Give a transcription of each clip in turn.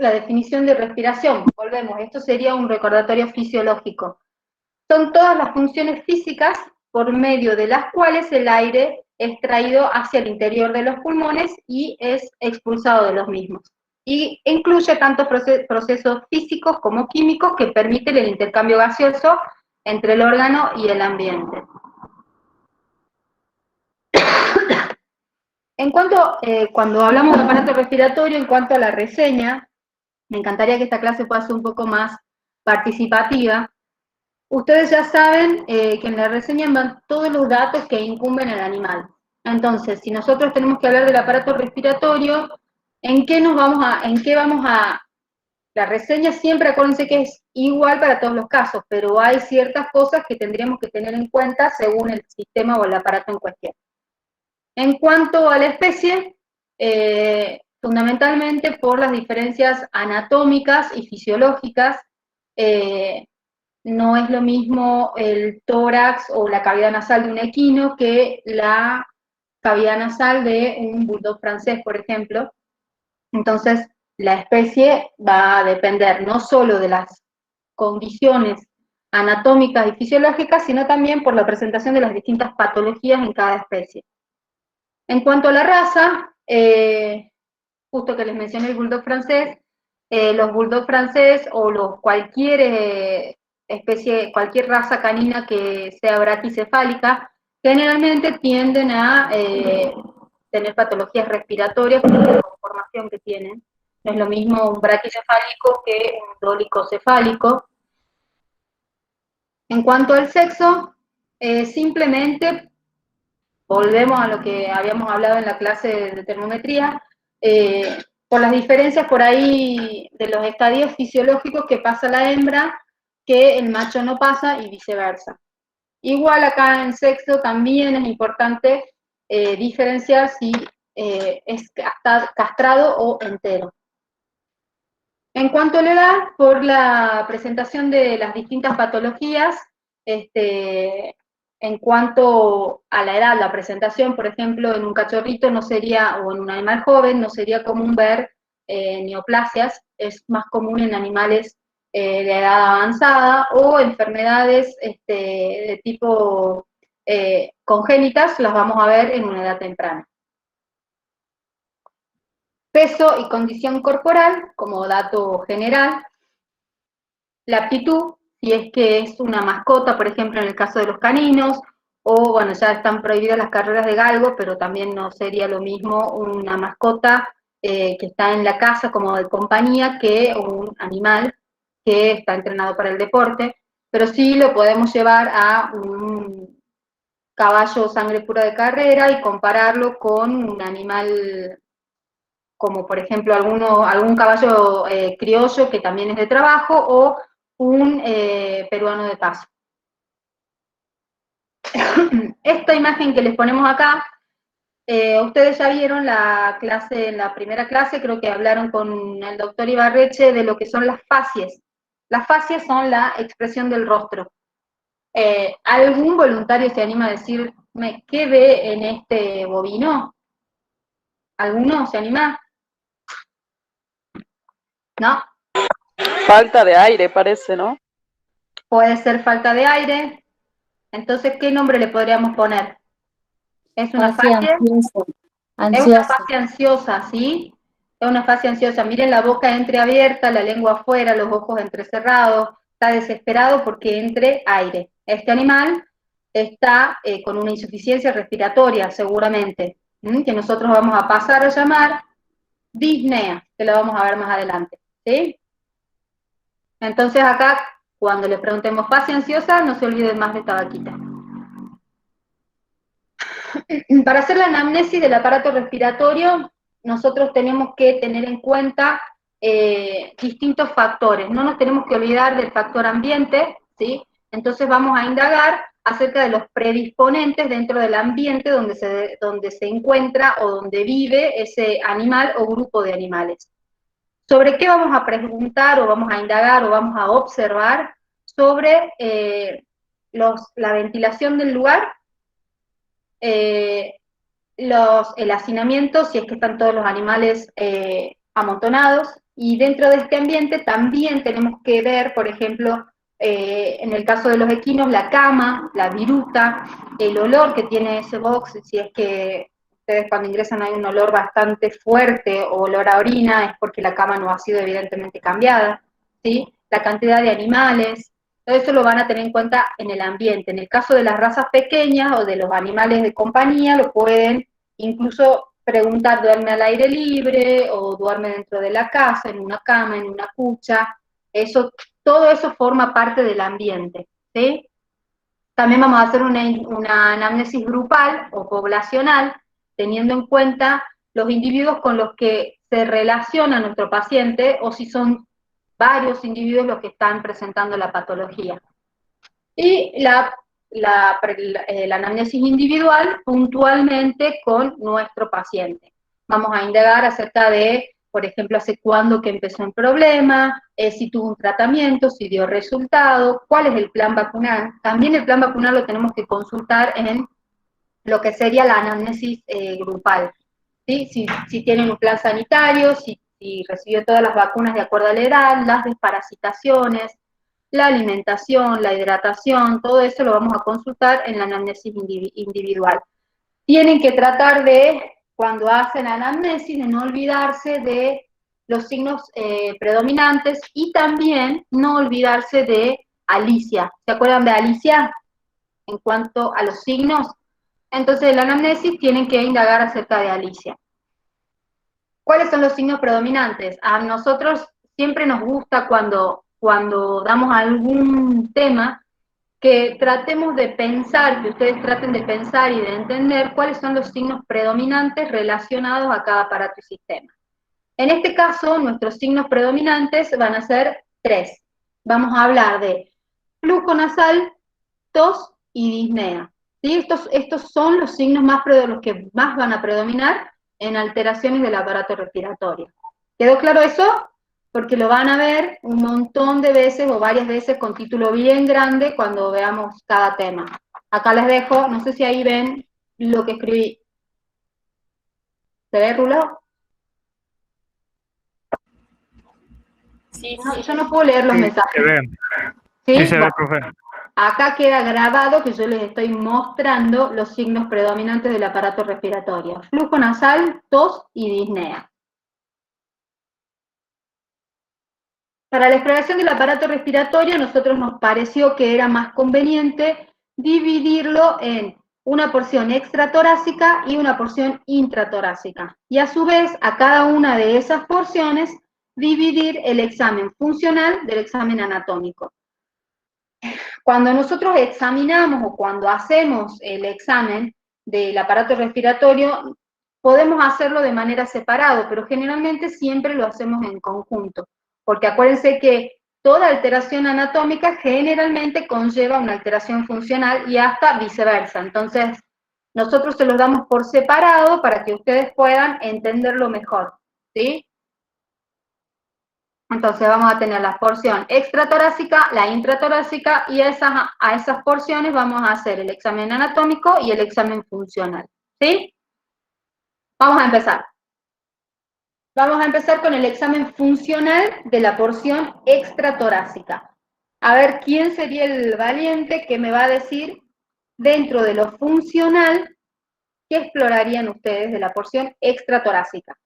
la definición de respiración? Volvemos, esto sería un recordatorio fisiológico. Son todas las funciones físicas por medio de las cuales el aire es traído hacia el interior de los pulmones y es expulsado de los mismos. Y incluye tanto procesos físicos como químicos que permiten el intercambio gaseoso entre el órgano y el ambiente. En cuanto, cuando hablamos de aparato respiratorio, en cuanto a la reseña, me encantaría que esta clase pueda ser un poco más participativa. Ustedes ya saben que en la reseña van todos los datos que incumben al animal. Entonces, si nosotros tenemos que hablar del aparato respiratorio, ¿en qué vamos a la reseña siempre, acuérdense que es igual para todos los casos, pero hay ciertas cosas que tendríamos que tener en cuenta según el sistema o el aparato en cuestión. En cuanto a la especie, fundamentalmente por las diferencias anatómicas y fisiológicas, no es lo mismo el tórax o la cavidad nasal de un equino que la cavidad nasal de un bulldog francés, por ejemplo. Entonces, la especie va a depender no solo de las condiciones anatómicas y fisiológicas, sino también por la presentación de las distintas patologías en cada especie. En cuanto a la raza, justo que les mencioné el bulldog francés, los bulldog francés o cualquier especie, cualquier raza canina que sea braquicefálica, generalmente tienden a tener patologías respiratorias por la conformación que tienen. No es lo mismo un braquicefálico que un dolicocefálico. En cuanto al sexo, simplemente volvemos a lo que habíamos hablado en la clase de termometría, por las diferencias por ahí de los estadios fisiológicos que pasa la hembra, que el macho no pasa y viceversa. Igual acá en sexo también es importante diferenciar si es castrado o entero. En cuanto a la edad, por la presentación de las distintas patologías, en cuanto a la edad, la presentación, por ejemplo, en un cachorrito no sería, o en un animal joven, no sería común ver neoplasias, es más común en animales de edad avanzada, o enfermedades de tipo congénitas, las vamos a ver en una edad temprana. Peso y condición corporal, como dato general. La aptitud, si es que es una mascota, por ejemplo, en el caso de los caninos, o bueno, ya están prohibidas las carreras de galgo, pero también no sería lo mismo una mascota que está en la casa como de compañía que un animal que está entrenado para el deporte, pero sí lo podemos llevar a un caballo sangre pura de carrera y compararlo con un animal como por ejemplo algún caballo criollo que también es de trabajo, o un peruano de paso. Esta imagen que les ponemos acá, ustedes ya vieron la clase, en la primera clase, creo que hablaron con el doctor Ibarreche de lo que son las facies. Las facies son la expresión del rostro. ¿Algún voluntario se anima a decirme qué ve en este bovino? ¿Alguno se anima? ¿No? Falta de aire, parece, ¿no? Puede ser falta de aire. Entonces, ¿qué nombre le podríamos poner? ¿Es una Fascia fascia? Es una ansiosa. fascia ansiosa, ¿sí? Es una fascia ansiosa. Miren la boca entreabierta, la lengua afuera, los ojos entrecerrados. Está desesperado porque entre aire. Este animal está con una insuficiencia respiratoria, seguramente, que nosotros vamos a pasar a llamar disnea, que lo vamos a ver más adelante, ¿sí? Entonces acá, cuando le preguntemos fascia ansiosa, no se olviden más de esta vaquita. Para hacer la anamnesis del aparato respiratorio, nosotros tenemos que tener en cuenta distintos factores. No nos tenemos que olvidar del factor ambiente, ¿sí? Entonces vamos a indagar acerca de los predisponentes dentro del ambiente donde se encuentra o donde vive ese animal o grupo de animales. ¿Sobre qué vamos a preguntar o vamos a indagar o vamos a observar? Sobre la ventilación del lugar, el hacinamiento, si es que están todos los animales amontonados, y dentro de este ambiente también tenemos que ver, por ejemplo, en el caso de los equinos, la cama, la viruta, el olor que tiene ese box, si es que ustedes cuando ingresan hay un olor bastante fuerte o olor a orina, es porque la cama no ha sido evidentemente cambiada, ¿sí? La cantidad de animales, todo eso lo van a tener en cuenta en el ambiente. En el caso de las razas pequeñas o de los animales de compañía, lo pueden incluso preguntar, ¿duerme al aire libre o duerme dentro de la casa, en una cama, en una cucha? Eso, todo eso forma parte del ambiente, ¿sí? También vamos a hacer una anamnesis grupal o poblacional, teniendo en cuenta los individuos con los que se relaciona nuestro paciente o si son varios individuos los que están presentando la patología. Y la anamnesis individual puntualmente con nuestro paciente. Vamos a indagar acerca de, por ejemplo, hace cuándo que empezó el problema, si tuvo un tratamiento, si dio resultado, cuál es el plan vacunal. También el plan vacunal lo tenemos que consultar en lo que sería la anamnesis grupal. ¿Sí? Si tienen un plan sanitario, si recibió todas las vacunas de acuerdo a la edad, las desparasitaciones, la alimentación, la hidratación, todo eso lo vamos a consultar en la anamnesis individual. Tienen que tratar de, cuando hacen anamnesis, de no olvidarse de los signos predominantes y también no olvidarse de Alicia. ¿Se acuerdan de Alicia? En cuanto a los signos, entonces en la anamnesis tienen que indagar acerca de Alicia. ¿Cuáles son los signos predominantes? A nosotros siempre nos gusta cuando damos algún tema que tratemos de pensar, que ustedes traten de pensar y de entender cuáles son los signos predominantes relacionados a cada aparato y sistema. En este caso, nuestros signos predominantes van a ser 3. Vamos a hablar de flujo nasal, tos y disnea. ¿Sí? Estos son los signos los que más van a predominar en alteraciones del aparato respiratorio. ¿Quedó claro eso? Porque lo van a ver un montón de veces o varias veces con título bien grande cuando veamos cada tema. Acá les dejo, no sé si ahí ven lo que escribí. ¿Se ve, Rulo? Sí, no, yo no puedo leer los mensajes. Se ve. ¿Sí? Sí, se ve, profe. Acá queda grabado que yo les estoy mostrando los signos predominantes del aparato respiratorio. Flujo nasal, tos y disnea. Para la exploración del aparato respiratorio, a nosotros nos pareció que era más conveniente dividirlo en una porción extratorácica y una porción intratorácica. Y a su vez, a cada una de esas porciones, dividir el examen funcional del examen anatómico. Cuando nosotros examinamos o cuando hacemos el examen del aparato respiratorio, podemos hacerlo de manera separada, pero generalmente siempre lo hacemos en conjunto, porque acuérdense que toda alteración anatómica generalmente conlleva una alteración funcional y hasta viceversa. Entonces, nosotros se los damos por separado para que ustedes puedan entenderlo mejor, ¿sí? Entonces vamos a tener la porción extratorácica, la intratorácica, y a esas porciones vamos a hacer el examen anatómico y el examen funcional, ¿sí? Vamos a empezar. Vamos a empezar con el examen funcional de la porción extratorácica. A ver, ¿quién sería el valiente que me va a decir, dentro de lo funcional, qué explorarían ustedes de la porción extratorácica?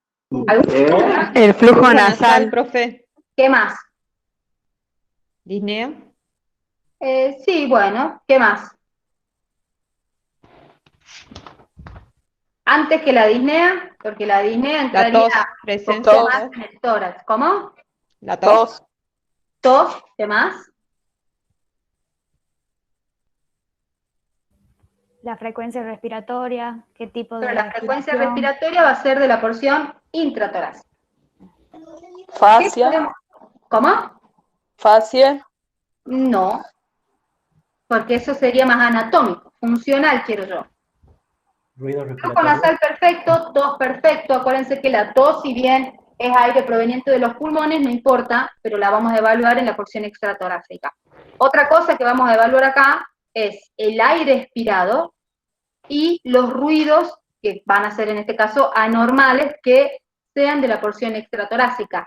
el flujo nasal, profe. ¿Qué más? Disnea. Sí, bueno, ¿qué más? Antes que la disnea, porque la disnea entraría La tos, presencia un poco más en el tórax. ¿Cómo? La tos. Tos, ¿qué más? La frecuencia respiratoria, qué tipo de... Pero la frecuencia respiratoria va a ser de la porción intratorácica. Fascia. ¿Cómo? Fascia. No, porque eso sería más anatómico, funcional quiero yo. Ruido Flujo respiratorio. nasal perfecto, tos perfecto. Acuérdense que la tos, si bien es aire proveniente de los pulmones, no importa, pero la vamos a evaluar en la porción extratorácica. Otra cosa que vamos a evaluar acá es el aire expirado y los ruidos, que van a ser en este caso anormales, que sean de la porción extratorácica.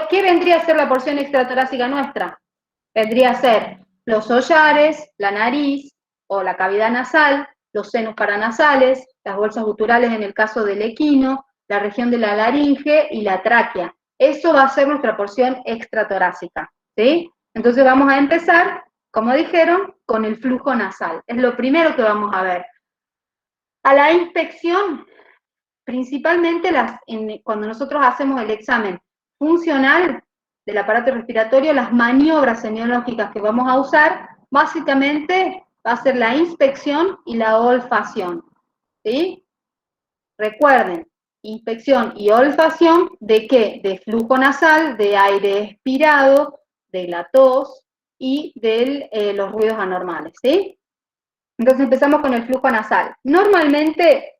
¿Qué vendría a ser la porción extratorácica nuestra? Vendría a ser los hollares, la nariz o la cavidad nasal, los senos paranasales, las bolsas guturales en el caso del equino, la región de la laringe y la tráquea. Eso va a ser nuestra porción extratorácica, ¿sí? Entonces vamos a empezar, como dijeron, con el flujo nasal. Es lo primero que vamos a ver. A la inspección, principalmente cuando nosotros hacemos el examen funcional del aparato respiratorio, las maniobras semiológicas que vamos a usar, básicamente va a ser la inspección y la olfacción, ¿sí? Recuerden, inspección y olfacción, ¿de qué? De flujo nasal, de aire expirado, de la tos y de los ruidos anormales, ¿sí? Entonces empezamos con el flujo nasal. Normalmente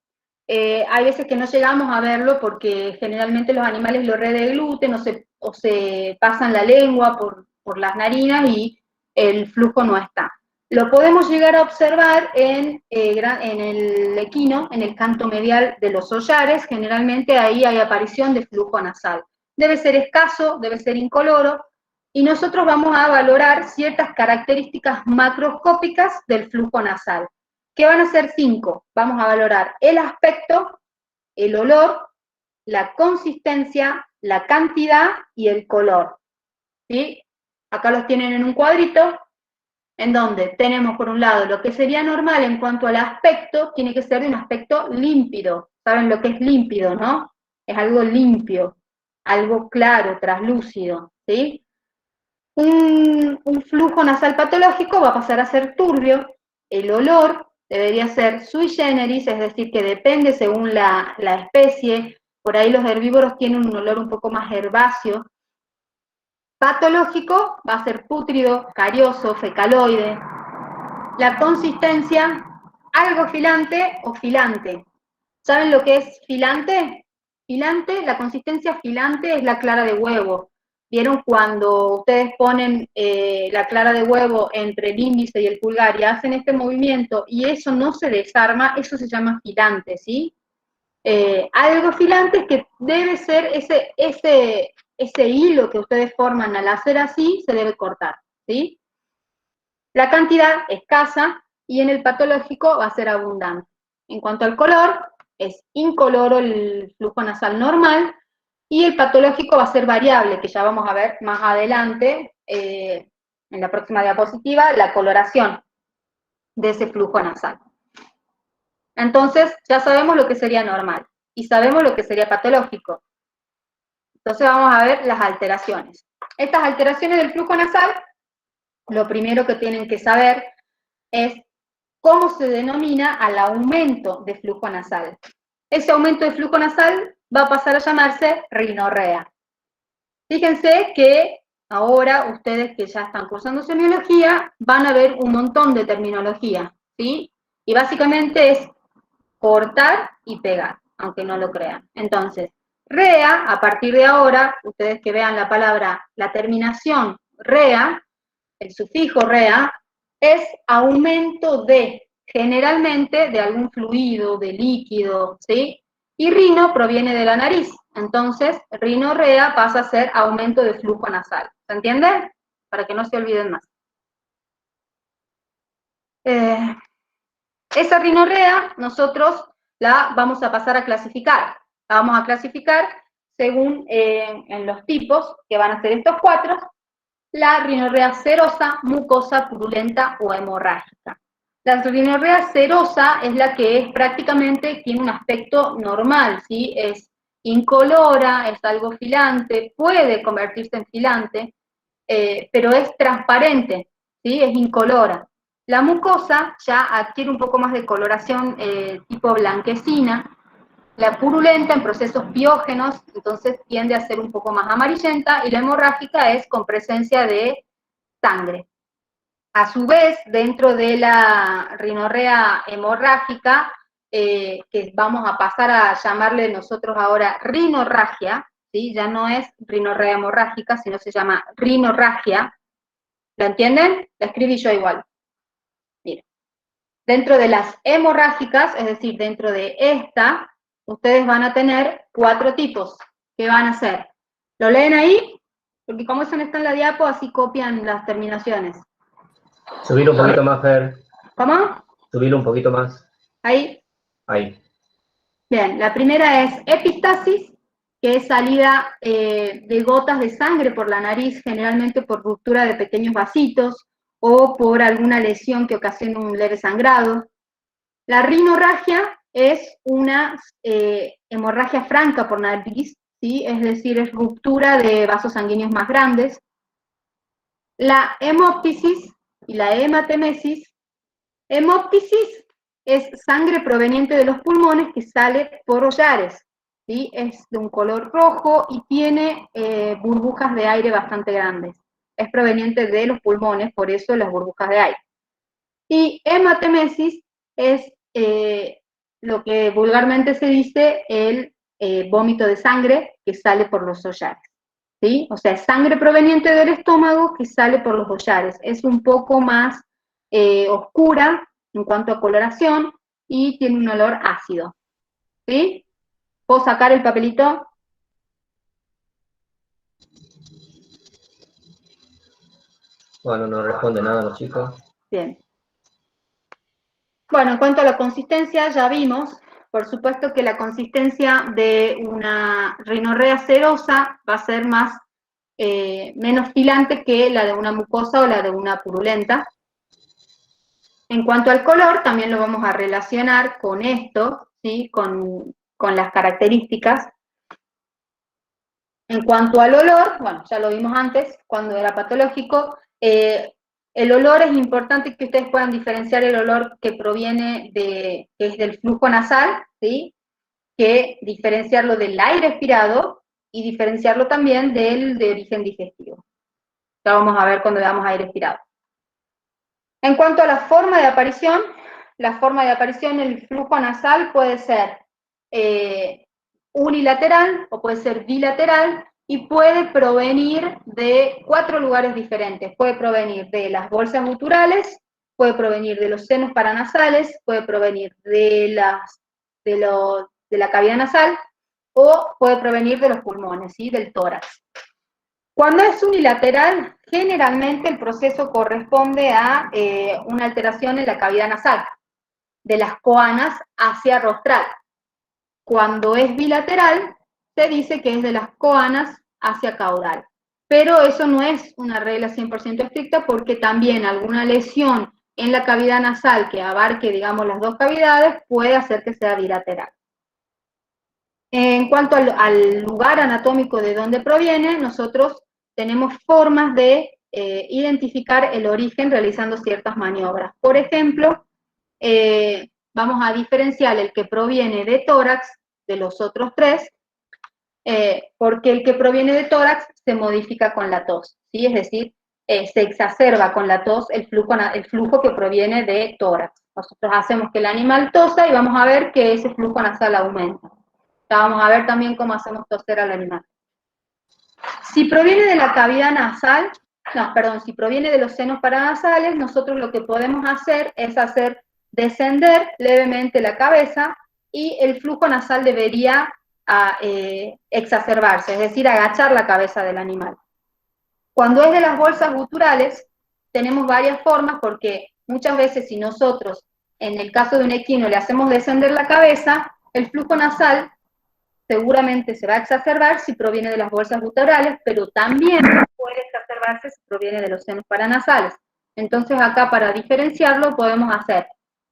hay veces que no llegamos a verlo porque generalmente los animales lo redegluten o se pasan la lengua por las narinas y el flujo no está. Lo podemos llegar a observar en el equino, en el canto medial de los hollares, generalmente ahí hay aparición de flujo nasal. Debe ser escaso, debe ser incoloro, y nosotros vamos a valorar ciertas características macroscópicas del flujo nasal, que van a ser 5. Vamos a valorar el aspecto, el olor, la consistencia, la cantidad y el color, ¿sí? Acá los tienen en un cuadrito, en donde tenemos por un lado lo que sería normal en cuanto al aspecto, tiene que ser de un aspecto límpido. ¿Saben lo que es límpido, no? Es algo limpio, algo claro, traslúcido, ¿sí? Un flujo nasal patológico va a pasar a ser turbio, el olor debería ser sui generis, es decir, que depende según la especie, por ahí los herbívoros tienen un olor un poco más herbáceo. Patológico va a ser pútrido, carioso, fecaloide. La consistencia, algo filante o filante. ¿Saben lo que es filante? Filante, la consistencia filante es la clara de huevo. ¿Vieron cuando ustedes ponen la clara de huevo entre el índice y el pulgar y hacen este movimiento y eso no se desarma? Eso se llama filante, ¿sí? Algo filante es que debe ser ese hilo que ustedes forman al hacer así, se debe cortar, ¿sí? La cantidad escasa y en el patológico va a ser abundante. En cuanto al color, es incoloro el flujo nasal normal, y el patológico va a ser variable, que ya vamos a ver más adelante, en la próxima diapositiva, la coloración de ese flujo nasal. Entonces, ya sabemos lo que sería normal, y sabemos lo que sería patológico. Entonces vamos a ver las alteraciones. Estas alteraciones del flujo nasal, lo primero que tienen que saber es cómo se denomina al aumento de flujo nasal. Ese aumento de flujo nasal va a pasar a llamarse rinorrea. Fíjense que ahora ustedes que ya están cursando semiología van a ver un montón de terminología, ¿sí? Y básicamente es cortar y pegar, aunque no lo crean. Entonces, rea, a partir de ahora, ustedes que vean la palabra, la terminación rea, el sufijo rea, es aumento de, generalmente de algún fluido, de líquido, ¿sí? Y rino proviene de la nariz, entonces rinorrea pasa a ser aumento de flujo nasal. ¿Se entiende? Para que no se olviden más. Esa rinorrea nosotros la vamos a pasar a clasificar. La vamos a clasificar según en los tipos, que van a ser estos 4, la rinorrea serosa, mucosa, purulenta o hemorrágica. La rinorrea serosa es la que es prácticamente, tiene un aspecto normal, ¿sí? Es incolora, es algo filante, puede convertirse en filante, pero es transparente, ¿sí? Es incolora. La mucosa ya adquiere un poco más de coloración tipo blanquecina. La purulenta en procesos biógenos, entonces tiende a ser un poco más amarillenta, y la hemorrágica es con presencia de sangre. A su vez, dentro de la rinorrea hemorrágica, que vamos a pasar a llamarle nosotros ahora rinorragia, ¿sí? Ya no es rinorrea hemorrágica, sino se llama rinorragia. ¿La entienden? La escribí yo igual. Miren. Dentro de las hemorrágicas, es decir, dentro de esta, ustedes van a tener 4 tipos. ¿Qué van a hacer? ¿Lo leen ahí? Porque como eso no está en la diapo, así copian las terminaciones. Subilo un poquito más, Fer. ¿Cómo? Subilo un poquito más. Ahí. Ahí. Bien, la primera es epistasis, que es salida de gotas de sangre por la nariz, generalmente por ruptura de pequeños vasitos o por alguna lesión que ocasione un leve sangrado. La rinorragia es una hemorragia franca por nariz, ¿sí? Es decir, es ruptura de vasos sanguíneos más grandes. La hemóptisis y la hematemesis. Hemóptisis es sangre proveniente de los pulmones que sale por hollares, ¿sí? Es de un color rojo y tiene burbujas de aire bastante grandes. Es proveniente de los pulmones, por eso las burbujas de aire. Y hematemesis es lo que vulgarmente se dice el vómito de sangre que sale por los hollares, ¿sí? O sea, es sangre proveniente del estómago que sale por los hollares. Es un poco más oscura en cuanto a coloración y tiene un olor ácido, ¿sí? ¿Puedo sacar el papelito? Bueno, no responde nada los chicos. Bien. Bueno, en cuanto a la consistencia, ya vimos, por supuesto que la consistencia de una rinorrea serosa va a ser menos filante que la de una mucosa o la de una purulenta. En cuanto al color, también lo vamos a relacionar con esto, ¿sí? Con las características. En cuanto al olor, bueno, ya lo vimos antes, cuando era patológico, el olor es importante que ustedes puedan diferenciar el olor que proviene que es del flujo nasal, ¿sí? Que diferenciarlo del aire expirado y diferenciarlo también del de origen digestivo. Ya vamos a ver cuando veamos aire expirado. En cuanto a la forma de aparición, el flujo nasal puede ser unilateral o puede ser bilateral y puede provenir de 4 lugares diferentes. Puede provenir de las bolsas guturales, puede provenir de los senos paranasales, puede provenir de la cavidad nasal o puede provenir de los pulmones, ¿sí? Del tórax. Cuando es unilateral, generalmente el proceso corresponde a una alteración en la cavidad nasal, de las coanas hacia rostral. Cuando es bilateral, se dice que es de las coanas hacia caudal. Pero eso no es una regla 100% estricta porque también alguna lesión en la cavidad nasal que abarque, digamos, las 2 cavidades puede hacer que sea bilateral. En cuanto al lugar anatómico de donde proviene, nosotros tenemos formas de identificar el origen realizando ciertas maniobras. Por ejemplo, vamos a diferenciar el que proviene de tórax de los otros 3, porque el que proviene de tórax se modifica con la tos, ¿sí? Es decir, se exacerba con la tos el flujo que proviene de tórax. Nosotros hacemos que el animal tosa y vamos a ver que ese flujo nasal aumenta. Ya vamos a ver también cómo hacemos toser al animal. Si proviene de la cavidad nasal, si proviene de los senos paranasales, nosotros lo que podemos hacer es hacer descender levemente la cabeza y el flujo nasal debería exacerbarse, es decir, agachar la cabeza del animal. Cuando es de las bolsas guturales, tenemos varias formas porque muchas veces si nosotros, en el caso de un equino, le hacemos descender la cabeza, el flujo nasal seguramente se va a exacerbar si proviene de las bolsas guturales, pero también puede exacerbarse si proviene de los senos paranasales. Entonces acá para diferenciarlo podemos hacer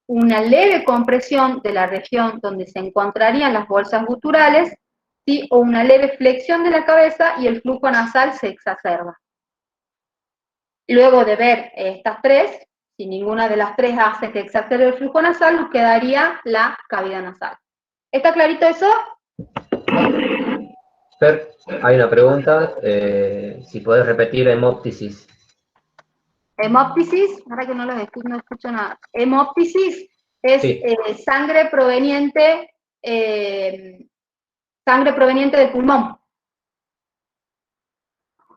una leve compresión de la región donde se encontrarían las bolsas guturales, ¿sí? O una leve flexión de la cabeza y el flujo nasal se exacerba. Luego de ver estas 3, si ninguna de las 3 hace que exacerbe el flujo nasal, nos quedaría la cavidad nasal. ¿Está clarito eso? Fer, hay una pregunta, si podés repetir hemóptisis. Hemóptisis, ahora que no escucho nada. Hemóptisis es sí. Sangre proveniente del pulmón.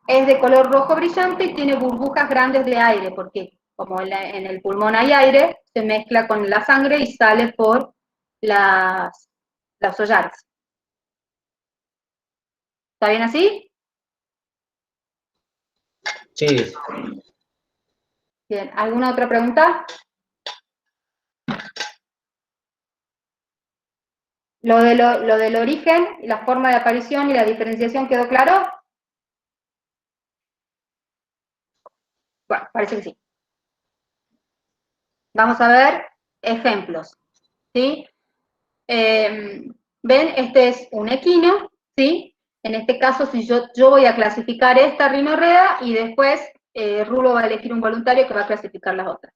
Es de color rojo brillante y tiene burbujas grandes de aire, porque como en el pulmón hay aire, se mezcla con la sangre y sale por las los hollares. ¿Está bien así? Sí. Bien, ¿alguna otra pregunta? Lo del origen, la forma de aparición y la diferenciación, ¿quedó claro? Bueno, parece que sí. Vamos a ver ejemplos, ¿sí? Ven, este es un equino, ¿sí? En este caso, si yo voy a clasificar esta rinorrea y después Rulo va a elegir un voluntario que va a clasificar las otras.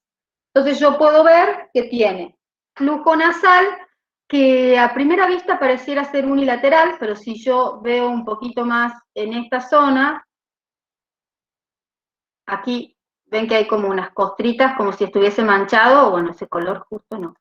Entonces yo puedo ver que tiene flujo nasal, que a primera vista pareciera ser unilateral, pero si yo veo un poquito más en esta zona, aquí ven que hay como unas costritas, como si estuviese manchado, o bueno, ese color justo no.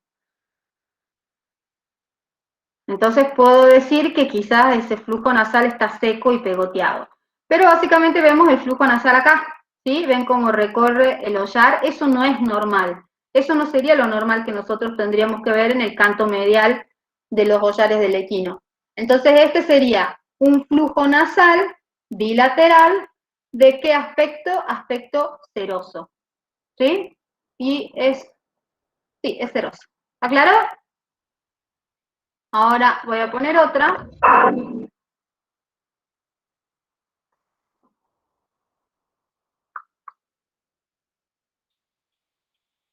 Entonces puedo decir que quizás ese flujo nasal está seco y pegoteado. Pero básicamente vemos el flujo nasal acá, ¿sí? Ven cómo recorre el hollar, eso no es normal. Eso no sería lo normal que nosotros tendríamos que ver en el canto medial de los hollares del equino. Entonces este sería un flujo nasal bilateral, ¿de qué aspecto? Aspecto seroso, ¿sí? Y sí, es seroso. ¿Está claro? Ahora voy a poner otra.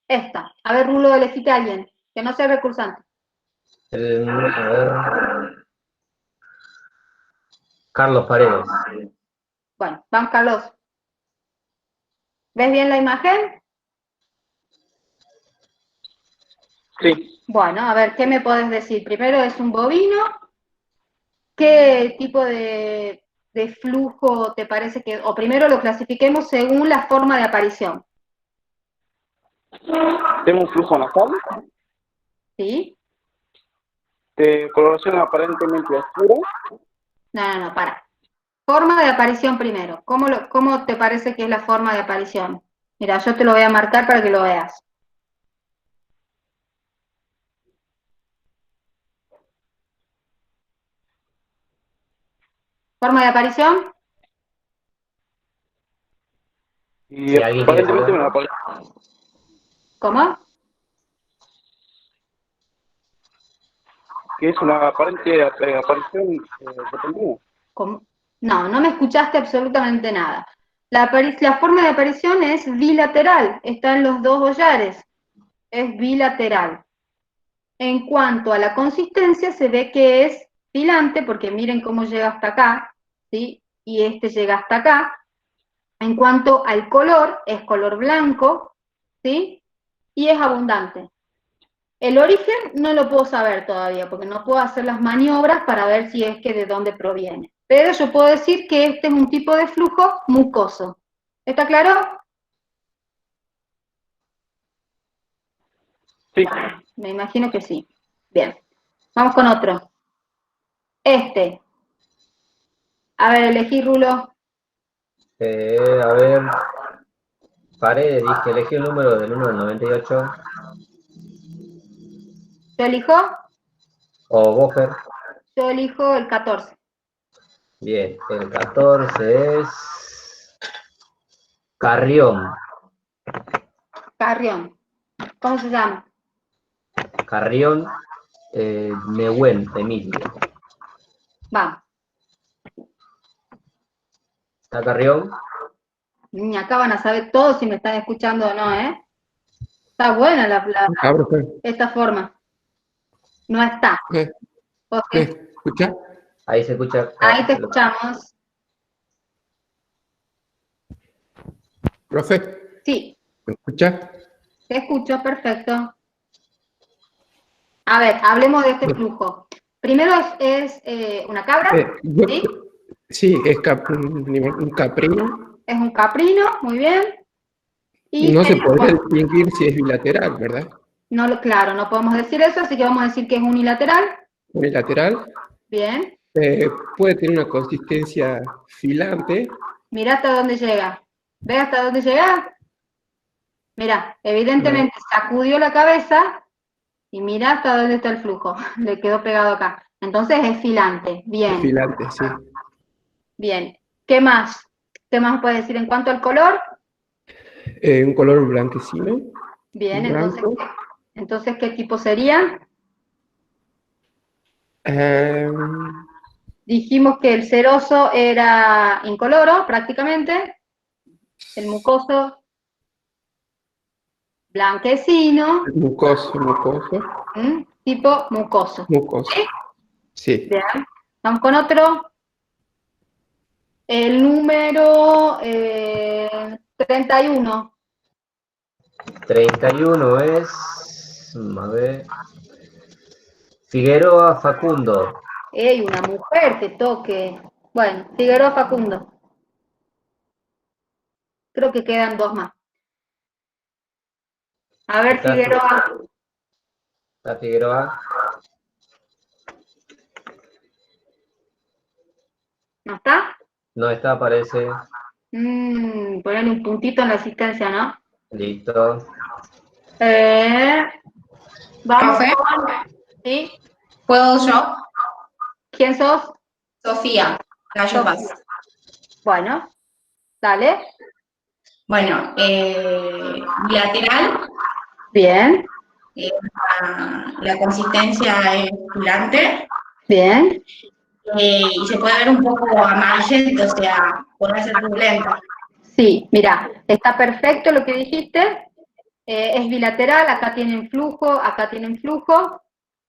Esta. A ver, Rulo, elegite a alguien, que no sea recursante. A ver. Carlos Paredes. Bueno, vamos, Carlos. ¿Ves bien la imagen? Sí. Bueno, a ver, ¿qué me podés decir? Primero es un bovino. ¿Qué tipo de flujo te parece que...? O primero lo clasifiquemos según la forma de aparición. Tengo un flujo nasal ¿Sí? de coloración aparentemente oscura. No, para. Forma de aparición primero. ¿Cómo te parece que es la forma de aparición? Mira, yo te lo voy a marcar para que lo veas. ¿Forma de aparición? Y Si alguien quiere aparentemente saber. me aparece. ¿Cómo? Que es una aparente aparición repentina. ¿Cómo? No, no me escuchaste absolutamente nada. La forma de aparición es bilateral, está en los dos hollares, es bilateral. En cuanto a la consistencia, se ve que es filante, porque miren cómo llega hasta acá, ¿sí? Y este llega hasta acá. En cuanto al color, es color blanco, ¿sí? Y es abundante. El origen no lo puedo saber todavía, porque no puedo hacer las maniobras para ver si es que de dónde proviene. Pero yo puedo decir que este es un tipo de flujo mucoso. ¿Está claro? Sí. Me imagino que sí. Bien. Vamos con otro. Este. A ver, elegí, Rulo. A ver. Paredes, dije, elegí el número del 1 al 98. ¿Yo elijo? O Bofer. Yo elijo el 14. Bien, el 14 es Carrión. Carrión. ¿Cómo se llama? Carrión Nehuen, Emilio. Vamos. ¿Está Carrión? Acá van a saber todos si me están escuchando o no, ¿eh? Está buena esta forma. No está. ¿Me escucha? Ahí se escucha. Ahí te escuchamos. Profe, Sí, ¿me escucha? te escucho, perfecto. A ver, hablemos de este flujo. Primero es una cabra, ¿sí? Sí, es un caprino. Es un caprino, muy bien. Y No se podría distinguir si es bilateral, ¿verdad? No, claro, no podemos decir eso, así que vamos a decir que es unilateral. Unilateral. Bien. Puede tener una consistencia filante. Mira hasta dónde llega. ¿Ve hasta dónde llega? Mira, evidentemente sacudió la cabeza y mira hasta dónde está el flujo. Le quedó pegado acá. Entonces es filante. Bien. Filante, sí. Bien. ¿Qué más? ¿Qué más puede decir en cuanto al color? Un color blanquecino. Bien, Blanco. entonces ¿qué tipo sería? Dijimos que el ceroso era incoloro, prácticamente. El mucoso, blanquecino. Mucoso. Tipo mucoso. Mucoso. Sí. Bien. Vamos con otro. El número 31. 31 es, a ver, Figueroa Facundo. ¡Ey, una mujer que toque! Bueno, Figueroa Facundo. Creo que quedan dos más. A ver, Figueroa. La Figueroa. ¿No está? No está, aparece. Ponerle un puntito en la asistencia, ¿no? Listo. Vamos ¿Profe? con... ¿Sí? ¿Puedo yo? ¿Quién sos? Sofía, Gallo Paz. Bueno, dale. Bueno, bilateral. Bien. La consistencia es filante. Bien. Y se puede ver un poco amarillento, o sea, puede ser turbulenta. Sí, mira, está perfecto lo que dijiste. Es bilateral, acá tienen flujo,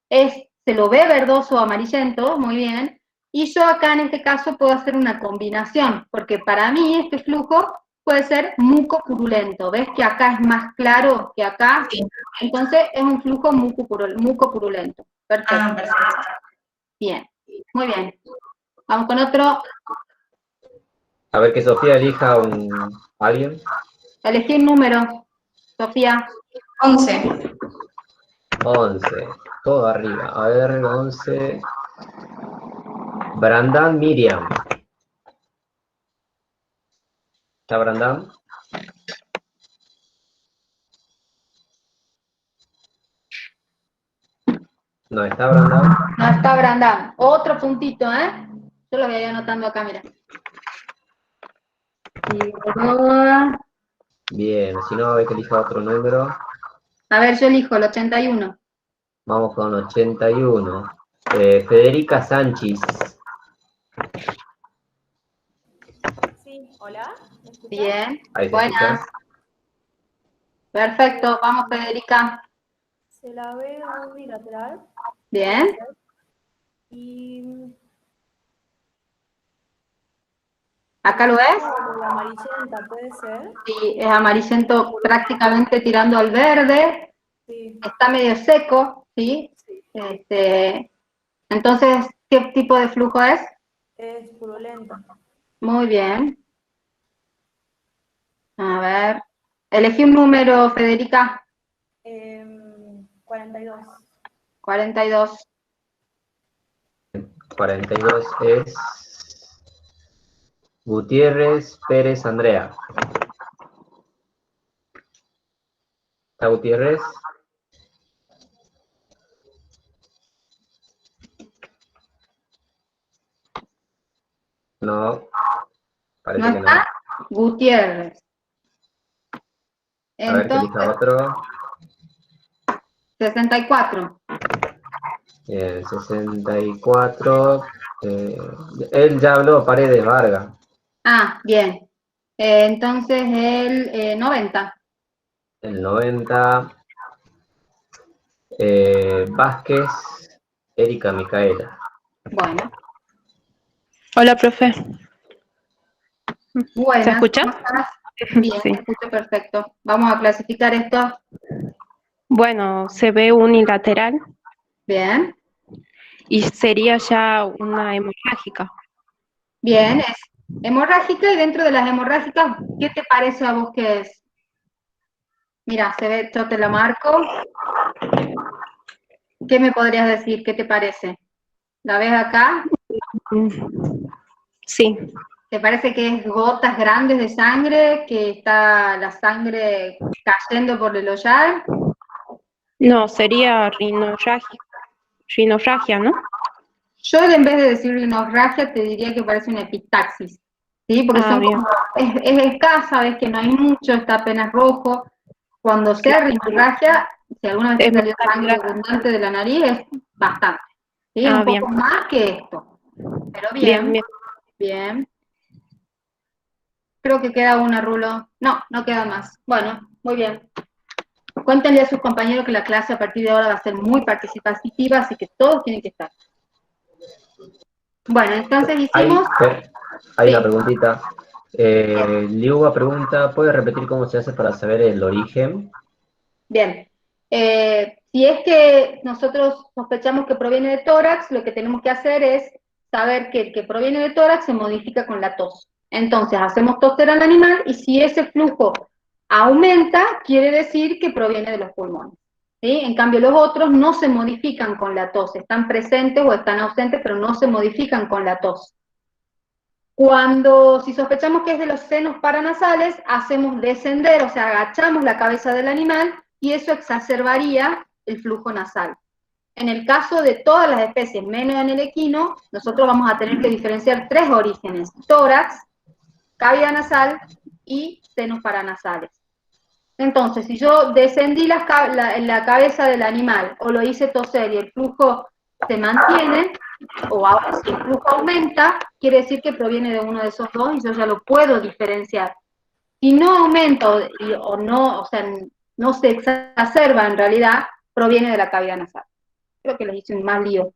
se lo ve verdoso o amarillento, muy bien, y yo acá en este caso puedo hacer una combinación, porque para mí este flujo puede ser mucopurulento, ¿ves que acá es más claro que acá? Sí. Entonces es un flujo mucopurulento. Perfecto. Perfecto. Bien, muy bien. Vamos con otro. A ver que Sofía elija alguien. Elegí un número, Sofía. 11. 11. Todo arriba. A ver, 11. Brandán Miriam. ¿Está Brandán? No está Brandán. No está Brandán. Otro puntito, ¿eh? Yo lo voy a ir anotando acá, mira. Bien, si no, hay que elija otro número. A ver, yo elijo el 81. Vamos con 81. Federica Sánchez. Sí, hola. ¿Me escuchas? Bien, Ahí se buenas. escucha. Perfecto, vamos Federica. Se la veo bilateral. Bien. Y... ¿Acá lo ves? amarillenta, ¿puede ser? Sí, es amarillento prácticamente tirando al verde. Sí. Está medio seco, ¿sí? Entonces, ¿qué tipo de flujo es? Es purulenta. Muy bien. A ver. Elegí un número, Federica. 42. 42. 42 es Gutiérrez Pérez Andrea. ¿Está Gutiérrez? No. Parece ¿No que está? no. Gutiérrez. A ver que elija otro. 64. Bien, 64. Él ya habló, Paredes Vargas. Ah, bien. Entonces el 90. El 90. Vázquez, Erika Micaela. Bueno. Hola, profe. Buenas. ¿Se escucha? ¿Cómo estás? Bien, Sí. se escucha perfecto. Vamos a clasificar esto. Bueno, se ve unilateral Bien. y sería ya una hemorrágica. Bien, es hemorrágica y dentro de las hemorrágicas, ¿qué te parece a vos que es? Mira, se ve, yo te la marco. ¿Qué me podrías decir? ¿Qué te parece? ¿La ves acá? Sí. ¿Te parece que es gotas grandes de sangre, que está la sangre cayendo por el hoyar? No, sería rinorragia, ¿no? Yo en vez de decir rinorragia te diría que parece una epistaxis, ¿sí? Porque Bien. es escasa, ves que no hay mucho, está apenas rojo. Cuando sea rinorragia, si alguna vez te salió sangre abundante de la nariz, es bastante, ¿sí? Un bien. poco más que esto, pero Bien, bien, bien. bien. Creo que queda una, Rulo. No, no queda más. Bueno, muy bien. Cuéntenle a sus compañeros que la clase a partir de ahora va a ser muy participativa, así que todos tienen que estar. Bueno, entonces hicimos... Hay Sí. una preguntita. Liuba pregunta, ¿puede repetir cómo se hace para saber el origen? Bien. Si es que nosotros sospechamos que proviene de tórax, lo que tenemos que hacer es saber que el que proviene de tórax se modifica con la tos. Entonces, hacemos toser al animal y si ese flujo aumenta, quiere decir que proviene de los pulmones, ¿sí? En cambio, los otros no se modifican con la tos, están presentes o están ausentes, pero no se modifican con la tos. Si sospechamos que es de los senos paranasales, hacemos descender, o sea, agachamos la cabeza del animal y eso exacerbaría el flujo nasal. En el caso de todas las especies, menos en el equino, nosotros vamos a tener que diferenciar 3 orígenes: tórax, cavidad nasal y senos paranasales. Entonces, si yo descendí la cabeza del animal o lo hice toser y el flujo se mantiene, o si el flujo aumenta, quiere decir que proviene de uno de esos dos y yo ya lo puedo diferenciar. Si no aumenta o sea, no se exacerba en realidad, proviene de la cavidad nasal. Creo que les hice un más lío.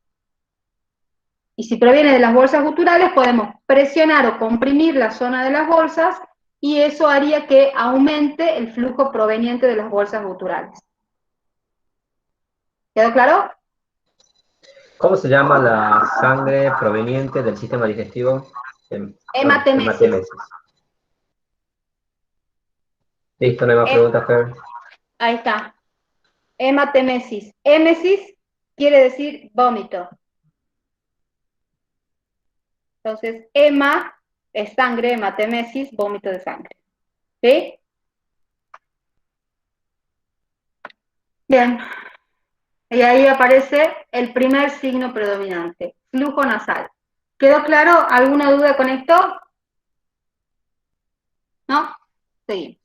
Y si proviene de las bolsas guturales, podemos presionar o comprimir la zona de las bolsas y eso haría que aumente el flujo proveniente de las bolsas guturales. ¿Quedó claro? ¿Cómo se llama la sangre proveniente del sistema digestivo? Hematemesis. Listo, no hay más preguntas, Fer. Ahí está. Hematemesis. Hémesis quiere decir vómito. Entonces, hema es sangre, hematemesis, vómito de sangre. ¿Sí? Bien. Y ahí aparece el primer signo predominante, flujo nasal. ¿Quedó claro? ¿Alguna duda con esto? ¿No? Seguimos.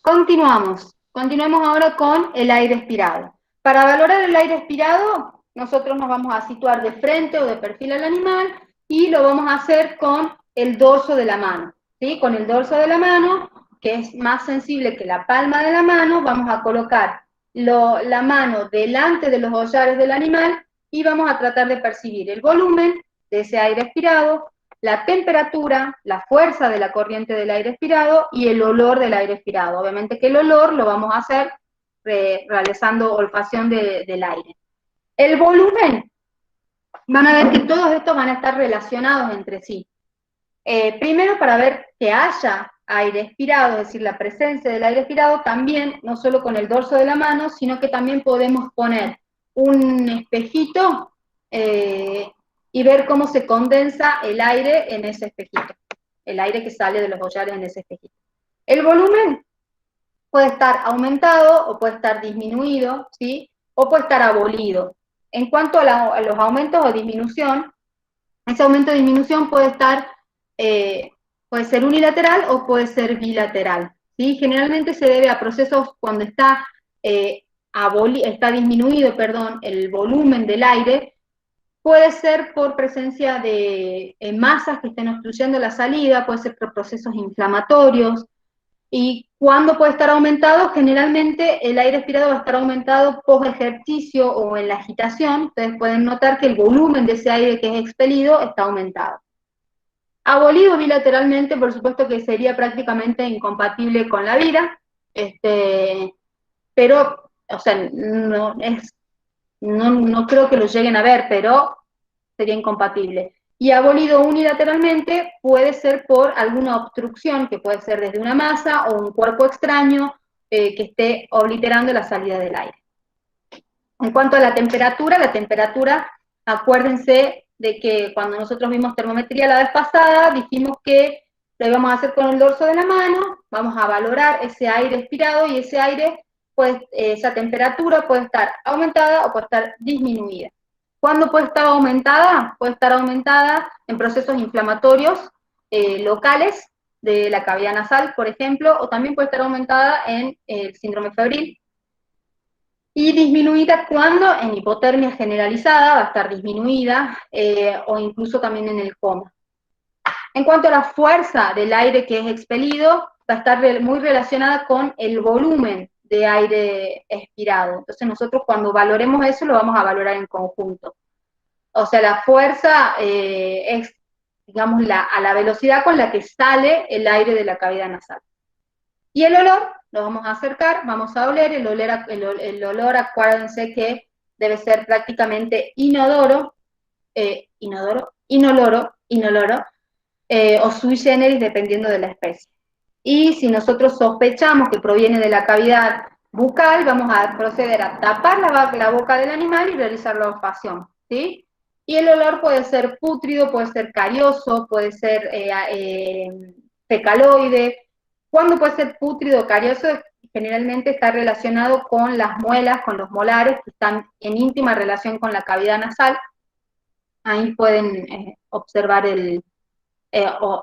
Continuamos. Continuemos ahora con el aire expirado. Para valorar el aire expirado, nosotros nos vamos a situar de frente o de perfil al animal y lo vamos a hacer con el dorso de la mano. ¿Sí? Con el dorso de la mano, que es más sensible que la palma de la mano, vamos a colocar la mano delante de los hollares del animal y vamos a tratar de percibir el volumen de ese aire expirado, la temperatura, la fuerza de la corriente del aire expirado y el olor del aire expirado. Obviamente que el olor lo vamos a hacer realizando olfacción del aire. El volumen, van a ver que todos estos van a estar relacionados entre sí. Primero, para ver que haya aire expirado, es decir, la presencia del aire expirado, también, no solo con el dorso de la mano, sino que también podemos poner un espejito y ver cómo se condensa el aire en ese espejito, el aire que sale de los hollares en ese espejito. El volumen puede estar aumentado o puede estar disminuido, ¿sí? O puede estar abolido. En cuanto a los aumentos o disminución, ese aumento o disminución puede estar, puede ser unilateral o puede ser bilateral, ¿sí? Generalmente se debe a procesos cuando está disminuido, el volumen del aire. Puede ser por presencia de masas que estén obstruyendo la salida, puede ser por procesos inflamatorios. ¿Y cuándo puede estar aumentado? Generalmente el aire expirado va a estar aumentado post ejercicio o en la agitación. Ustedes pueden notar que el volumen de ese aire que es expelido está aumentado. Abolido bilateralmente, por supuesto que sería prácticamente incompatible con la vida, pero, o sea, no creo que lo lleguen a ver, pero sería incompatible. Y abolido unilateralmente puede ser por alguna obstrucción, que puede ser desde una masa o un cuerpo extraño que esté obliterando la salida del aire. En cuanto a la temperatura, acuérdense de que cuando nosotros vimos termometría la vez pasada, dijimos que lo íbamos a hacer con el dorso de la mano, vamos a valorar ese aire expirado y ese aire, pues esa temperatura puede estar aumentada o puede estar disminuida. ¿Cuándo puede estar aumentada? Puede estar aumentada en procesos inflamatorios locales de la cavidad nasal, por ejemplo, o también puede estar aumentada en el síndrome febril. Y disminuida cuando en hipotermia generalizada va a estar disminuida, o incluso también en el coma. En cuanto a la fuerza del aire que es expelido, va a estar muy relacionada con el volumen de aire expirado. Entonces nosotros cuando valoremos eso lo vamos a valorar en conjunto. O sea, la fuerza es, digamos, a la velocidad con la que sale el aire de la cavidad nasal. Y el olor, lo vamos a acercar, vamos a oler, el olor, acuérdense que debe ser prácticamente inoloro, o sui generis dependiendo de la especie. Y si nosotros sospechamos que proviene de la cavidad bucal, vamos a proceder a tapar la boca del animal y realizar la olfacción, ¿sí? Y el olor puede ser pútrido, puede ser carioso, puede ser fecaloide. ¿Cuándo puede ser pútrido o carioso? Generalmente está relacionado con las muelas, con los molares, que están en íntima relación con la cavidad nasal. Ahí pueden observar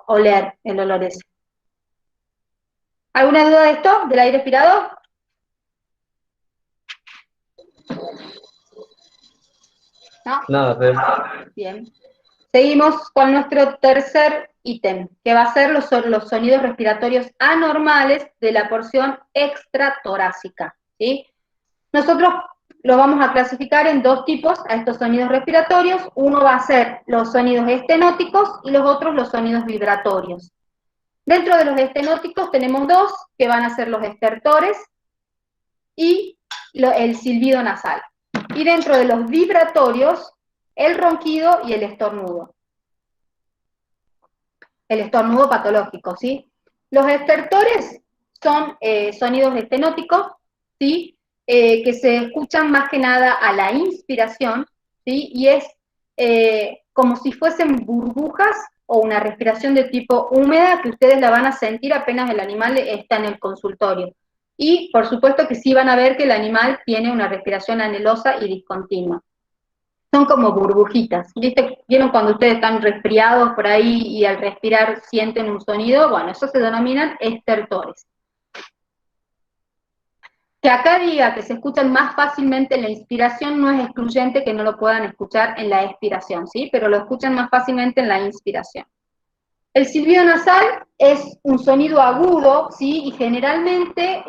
oler el olor ese. ¿Alguna duda de esto, del aire expirado? ¿No? No, pero... Bien. Seguimos con nuestro tercer ítem, que va a ser los sonidos respiratorios anormales de la porción extratorácica, ¿sí? Nosotros los vamos a clasificar en dos tipos a estos sonidos respiratorios. Uno va a ser los sonidos estenóticos y los otros los sonidos vibratorios. Dentro de los estenóticos tenemos dos, que van a ser los estertores y el silbido nasal. Y dentro de los vibratorios, el ronquido y el estornudo. El estornudo patológico, ¿sí? Los estertores son sonidos estenóticos, ¿sí? Que se escuchan más que nada a la inspiración, ¿sí? Y es como si fuesen burbujas o una respiración de tipo húmeda que ustedes la van a sentir apenas el animal está en el consultorio. Y por supuesto que sí van a ver que el animal tiene una respiración anhelosa y discontinua. Son como burbujitas. ¿Vieron cuando ustedes están resfriados por ahí y al respirar sienten un sonido? Bueno, esos se denominan estertores. Que acá diga que se escuchan más fácilmente en la inspiración no es excluyente que no lo puedan escuchar en la expiración, ¿sí? Pero lo escuchan más fácilmente en la inspiración. El silbido nasal es un sonido agudo, ¿sí? Y generalmente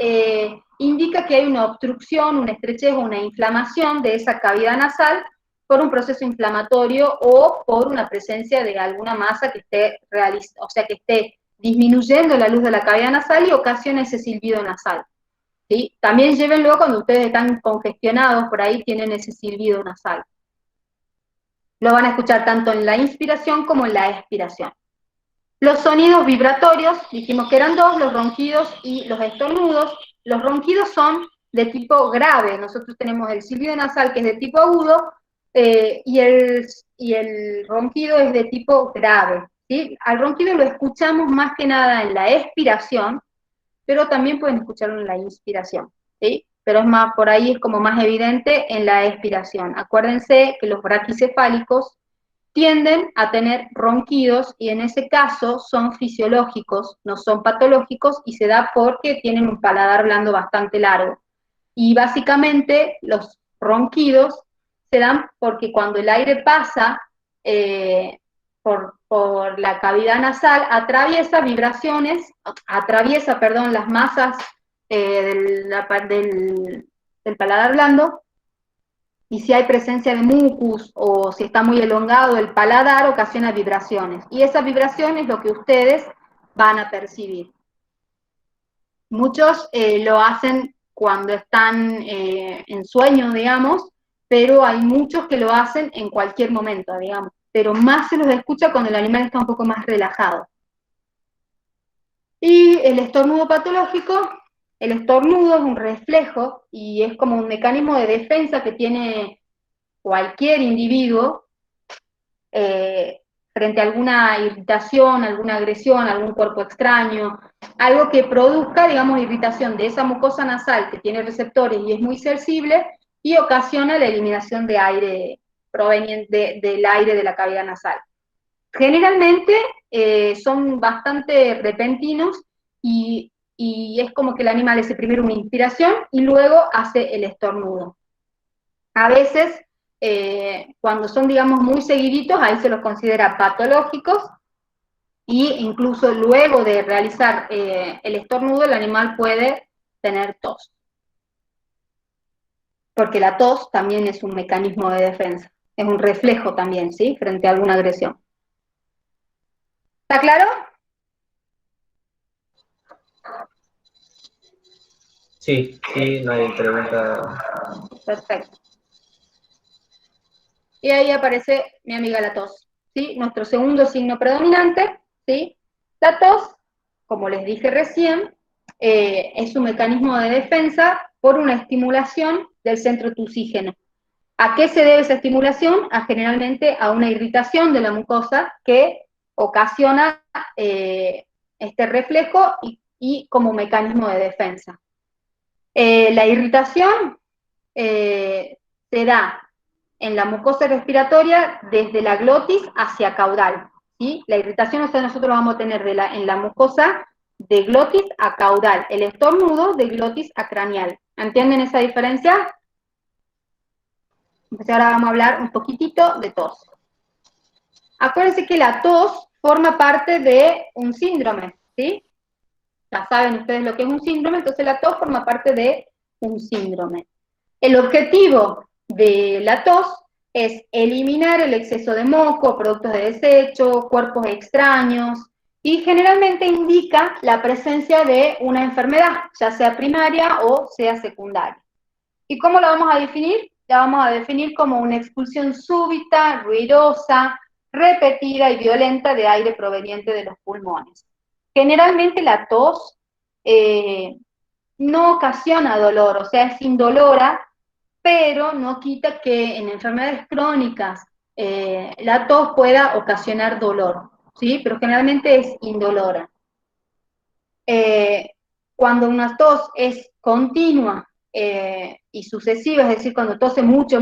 indica que hay una obstrucción, una estrechez o una inflamación de esa cavidad nasal por un proceso inflamatorio o por una presencia de alguna masa que esté que esté disminuyendo la luz de la cavidad nasal y ocasiona ese silbido nasal. ¿Sí? También llévenlo cuando ustedes están congestionados, por ahí tienen ese silbido nasal. Lo van a escuchar tanto en la inspiración como en la expiración. Los sonidos vibratorios, dijimos que eran dos, los ronquidos y los estornudos. Los ronquidos son de tipo grave, nosotros tenemos el silbido nasal que es de tipo agudo, y el ronquido es de tipo grave, ¿sí? Al ronquido lo escuchamos más que nada en la expiración, pero también pueden escucharlo en la inspiración, ¿sí? Pero es más, por ahí es como más evidente en la expiración. Acuérdense que los braquicefálicos tienden a tener ronquidos y en ese caso son fisiológicos, no son patológicos y se da porque tienen un paladar blando bastante largo. Y básicamente los ronquidos se dan porque cuando el aire pasa por la cavidad nasal, atraviesa las masas del paladar blando, y si hay presencia de mucus o si está muy elongado el paladar, ocasiona vibraciones. Y esa vibración es lo que ustedes van a percibir. Muchos lo hacen cuando están en sueño, digamos, pero hay muchos que lo hacen en cualquier momento, digamos. Pero más se los escucha cuando el animal está un poco más relajado. Y el estornudo patológico, el estornudo es un reflejo y es como un mecanismo de defensa que tiene cualquier individuo frente a alguna irritación, alguna agresión, algún cuerpo extraño, algo que produzca, digamos, irritación de esa mucosa nasal que tiene receptores y es muy sensible y ocasiona la eliminación de aire del aire de la cavidad nasal. Generalmente son bastante repentinos y es como que el animal hace primero una inspiración y luego hace el estornudo. A veces, cuando son, digamos, muy seguiditos, ahí se los considera patológicos, y incluso luego de realizar el estornudo, el animal puede tener tos. Porque la tos también es un mecanismo de defensa, es un reflejo también, ¿sí? Frente a alguna agresión. ¿Está claro? Sí, no hay pregunta. Perfecto. Y ahí aparece mi amiga la tos, ¿sí? Nuestro segundo signo predominante, ¿sí? La tos, como les dije recién, es un mecanismo de defensa por una estimulación del centro tusígeno. ¿A qué se debe esa estimulación? Generalmente a una irritación de la mucosa que ocasiona este reflejo y como mecanismo de defensa. La irritación se da en la mucosa respiratoria desde la glotis hacia caudal, ¿sí? La irritación, o sea, nosotros vamos a tener en la mucosa de glotis a caudal, el estornudo de glotis a craneal. ¿Entienden esa diferencia? Entonces ahora vamos a hablar un poquitito de tos. Acuérdense que la tos forma parte de un síndrome, ¿sí? Ya saben ustedes lo que es un síndrome, entonces la tos forma parte de un síndrome. El objetivo de la tos es eliminar el exceso de moco, productos de desecho, cuerpos extraños, y generalmente indica la presencia de una enfermedad, ya sea primaria o sea secundaria. ¿Y cómo la vamos a definir? La vamos a definir como una expulsión súbita, ruidosa, repetida y violenta de aire proveniente de los pulmones. Generalmente la tos no ocasiona dolor, o sea, es indolora, pero no quita que en enfermedades crónicas la tos pueda ocasionar dolor, ¿sí? Pero generalmente es indolora. Cuando una tos es continua y sucesiva, es decir, cuando tose mucho,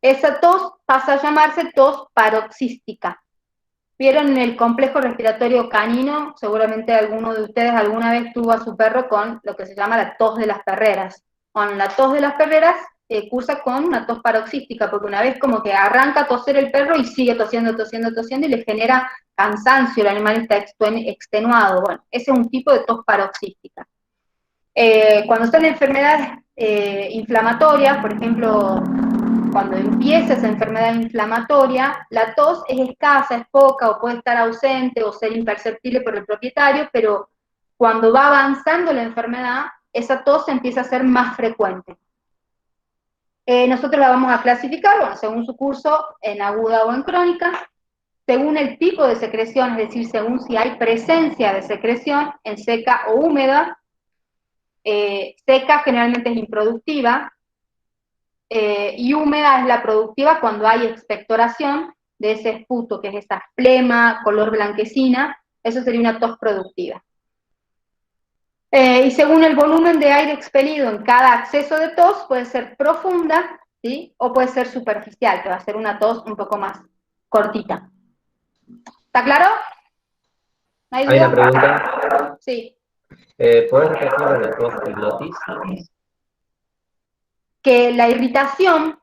esa tos pasa a llamarse tos paroxística. ¿Vieron en el complejo respiratorio canino? Seguramente alguno de ustedes alguna vez tuvo a su perro con lo que se llama la tos de las perreras. Bueno, la tos de las perreras cursa con una tos paroxística, porque una vez como que arranca a toser el perro y sigue tosiendo y le genera cansancio, el animal está extenuado. Bueno, ese es un tipo de tos paroxística. Cuando son enfermedades inflamatorias, por ejemplo, cuando empieza esa enfermedad inflamatoria, la tos es escasa, es poca, o puede estar ausente o ser imperceptible por el propietario, pero cuando va avanzando la enfermedad, esa tos empieza a ser más frecuente. Nosotros la vamos a clasificar, bueno, según su curso, en aguda o en crónica, según el tipo de secreción, es decir, según si hay presencia de secreción en seca o húmeda. Seca generalmente es improductiva, y húmeda es la productiva cuando hay expectoración de ese esputo, que es esa flema, color blanquecina, eso sería una tos productiva. Y según el volumen de aire expelido en cada acceso de tos, puede ser profunda, ¿sí? O puede ser superficial, que va a ser una tos un poco más cortita. ¿Está claro? ¿No hay duda? Hay una pregunta. Sí. ¿Puedes repetir lo de tos y glotis? Que la irritación,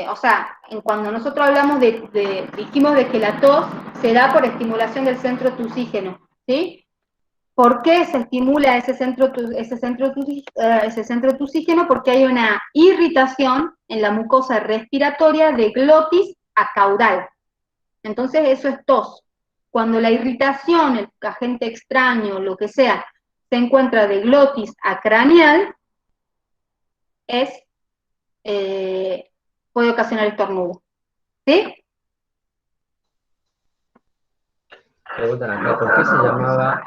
o sea, cuando nosotros hablamos dijimos de que la tos se da por estimulación del centro tusígeno, ¿sí? ¿Por qué se estimula ese centro tusígeno? Porque hay una irritación en la mucosa respiratoria de glotis a caudal. Entonces eso es tos. Cuando la irritación, el agente extraño, lo que sea, se encuentra de glotis a craneal, puede ocasionar estornudo. ¿Sí? Preguntan acá, ¿por qué se llamaba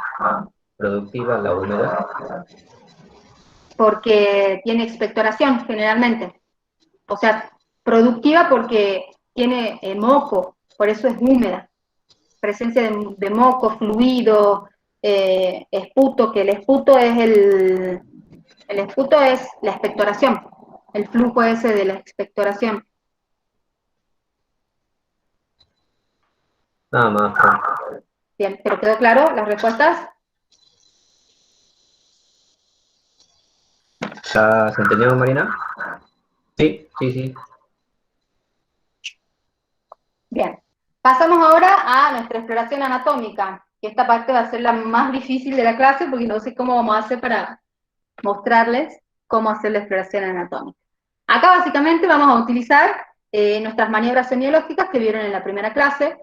productiva la húmeda? Porque tiene expectoración, generalmente. O sea, productiva porque tiene moco, por eso es húmeda. Presencia de moco, fluido, esputo, que el esputo es la expectoración, el flujo ese de la expectoración. Nada más. Pues. Bien, ¿pero quedó claro las respuestas? ¿Ya se entendió, Marina? Sí, sí, sí. Bien. Pasamos ahora a nuestra exploración anatómica, que esta parte va a ser la más difícil de la clase porque no sé cómo vamos a hacer para mostrarles cómo hacer la exploración anatómica. Acá básicamente vamos a utilizar nuestras maniobras semiológicas que vieron en la primera clase.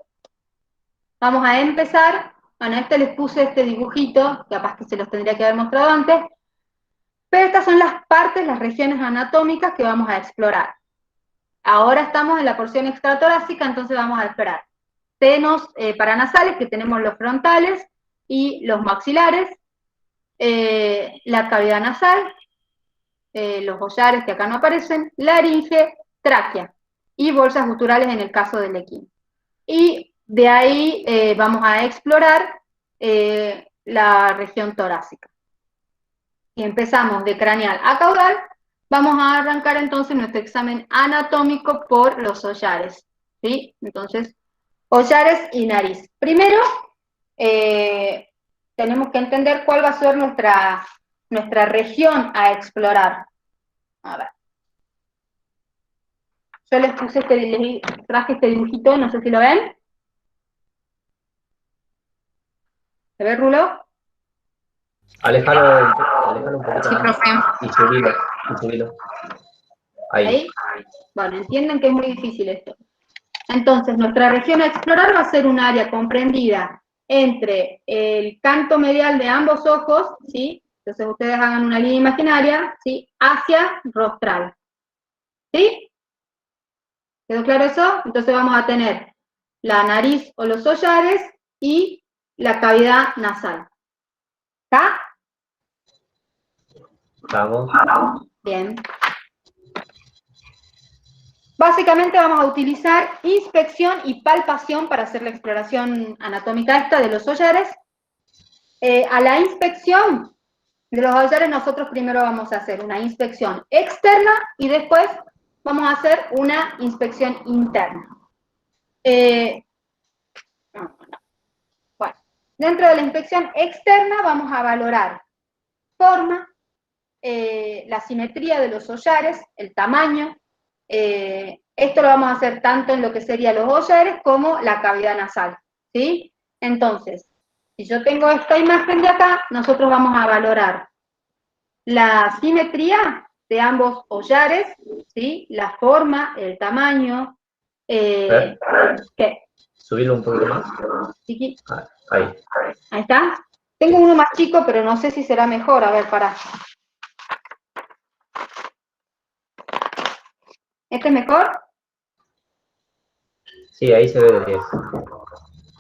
Vamos a empezar, bueno, les puse este dibujito, capaz que se los tendría que haber mostrado antes, pero estas son las partes, las regiones anatómicas que vamos a explorar. Ahora estamos en la porción extratorácica, entonces vamos a explorar senos paranasales, que tenemos los frontales y los maxilares, la cavidad nasal, los collares que acá no aparecen, laringe, tráquea y bolsas guturales en el caso del equino. Y de ahí vamos a explorar la región torácica. Y empezamos de craneal a caudal. Vamos a arrancar entonces nuestro examen anatómico por los collares, ¿sí? Entonces, collares y nariz. Primero, tenemos que entender cuál va a ser nuestra región a explorar. A ver. Yo les puse traje este dibujito, no sé si lo ven. ¿Se ve, Rulo? Alejalo un poquito Sí, más. profe. Y subilo. Ahí. Bueno, entienden que es muy difícil esto. Entonces, nuestra región a explorar va a ser un área comprendida entre el canto medial de ambos ojos, ¿sí? Entonces ustedes hagan una línea imaginaria, ¿sí? Hacia rostral. ¿Sí? ¿Quedó claro eso? Entonces vamos a tener la nariz o los collares y la cavidad nasal. ¿Está? Vamos. Bien. Básicamente vamos a utilizar inspección y palpación para hacer la exploración anatómica esta de los collares. A la inspección de los collares nosotros primero vamos a hacer una inspección externa y después vamos a hacer una inspección interna. Bueno, dentro de la inspección externa vamos a valorar forma, la simetría de los collares, el tamaño. Esto lo vamos a hacer tanto en lo que serían los collares como la cavidad nasal, ¿sí? Entonces, si yo tengo esta imagen de acá, nosotros vamos a valorar la simetría de ambos collares, ¿sí? La forma, el tamaño. ¿Qué? Subirlo un poquito más. Chiqui. Ahí. Ahí está. Tengo uno más chico, pero no sé si será mejor. A ver, pará. ¿Este es mejor? Sí, ahí se ve de 10.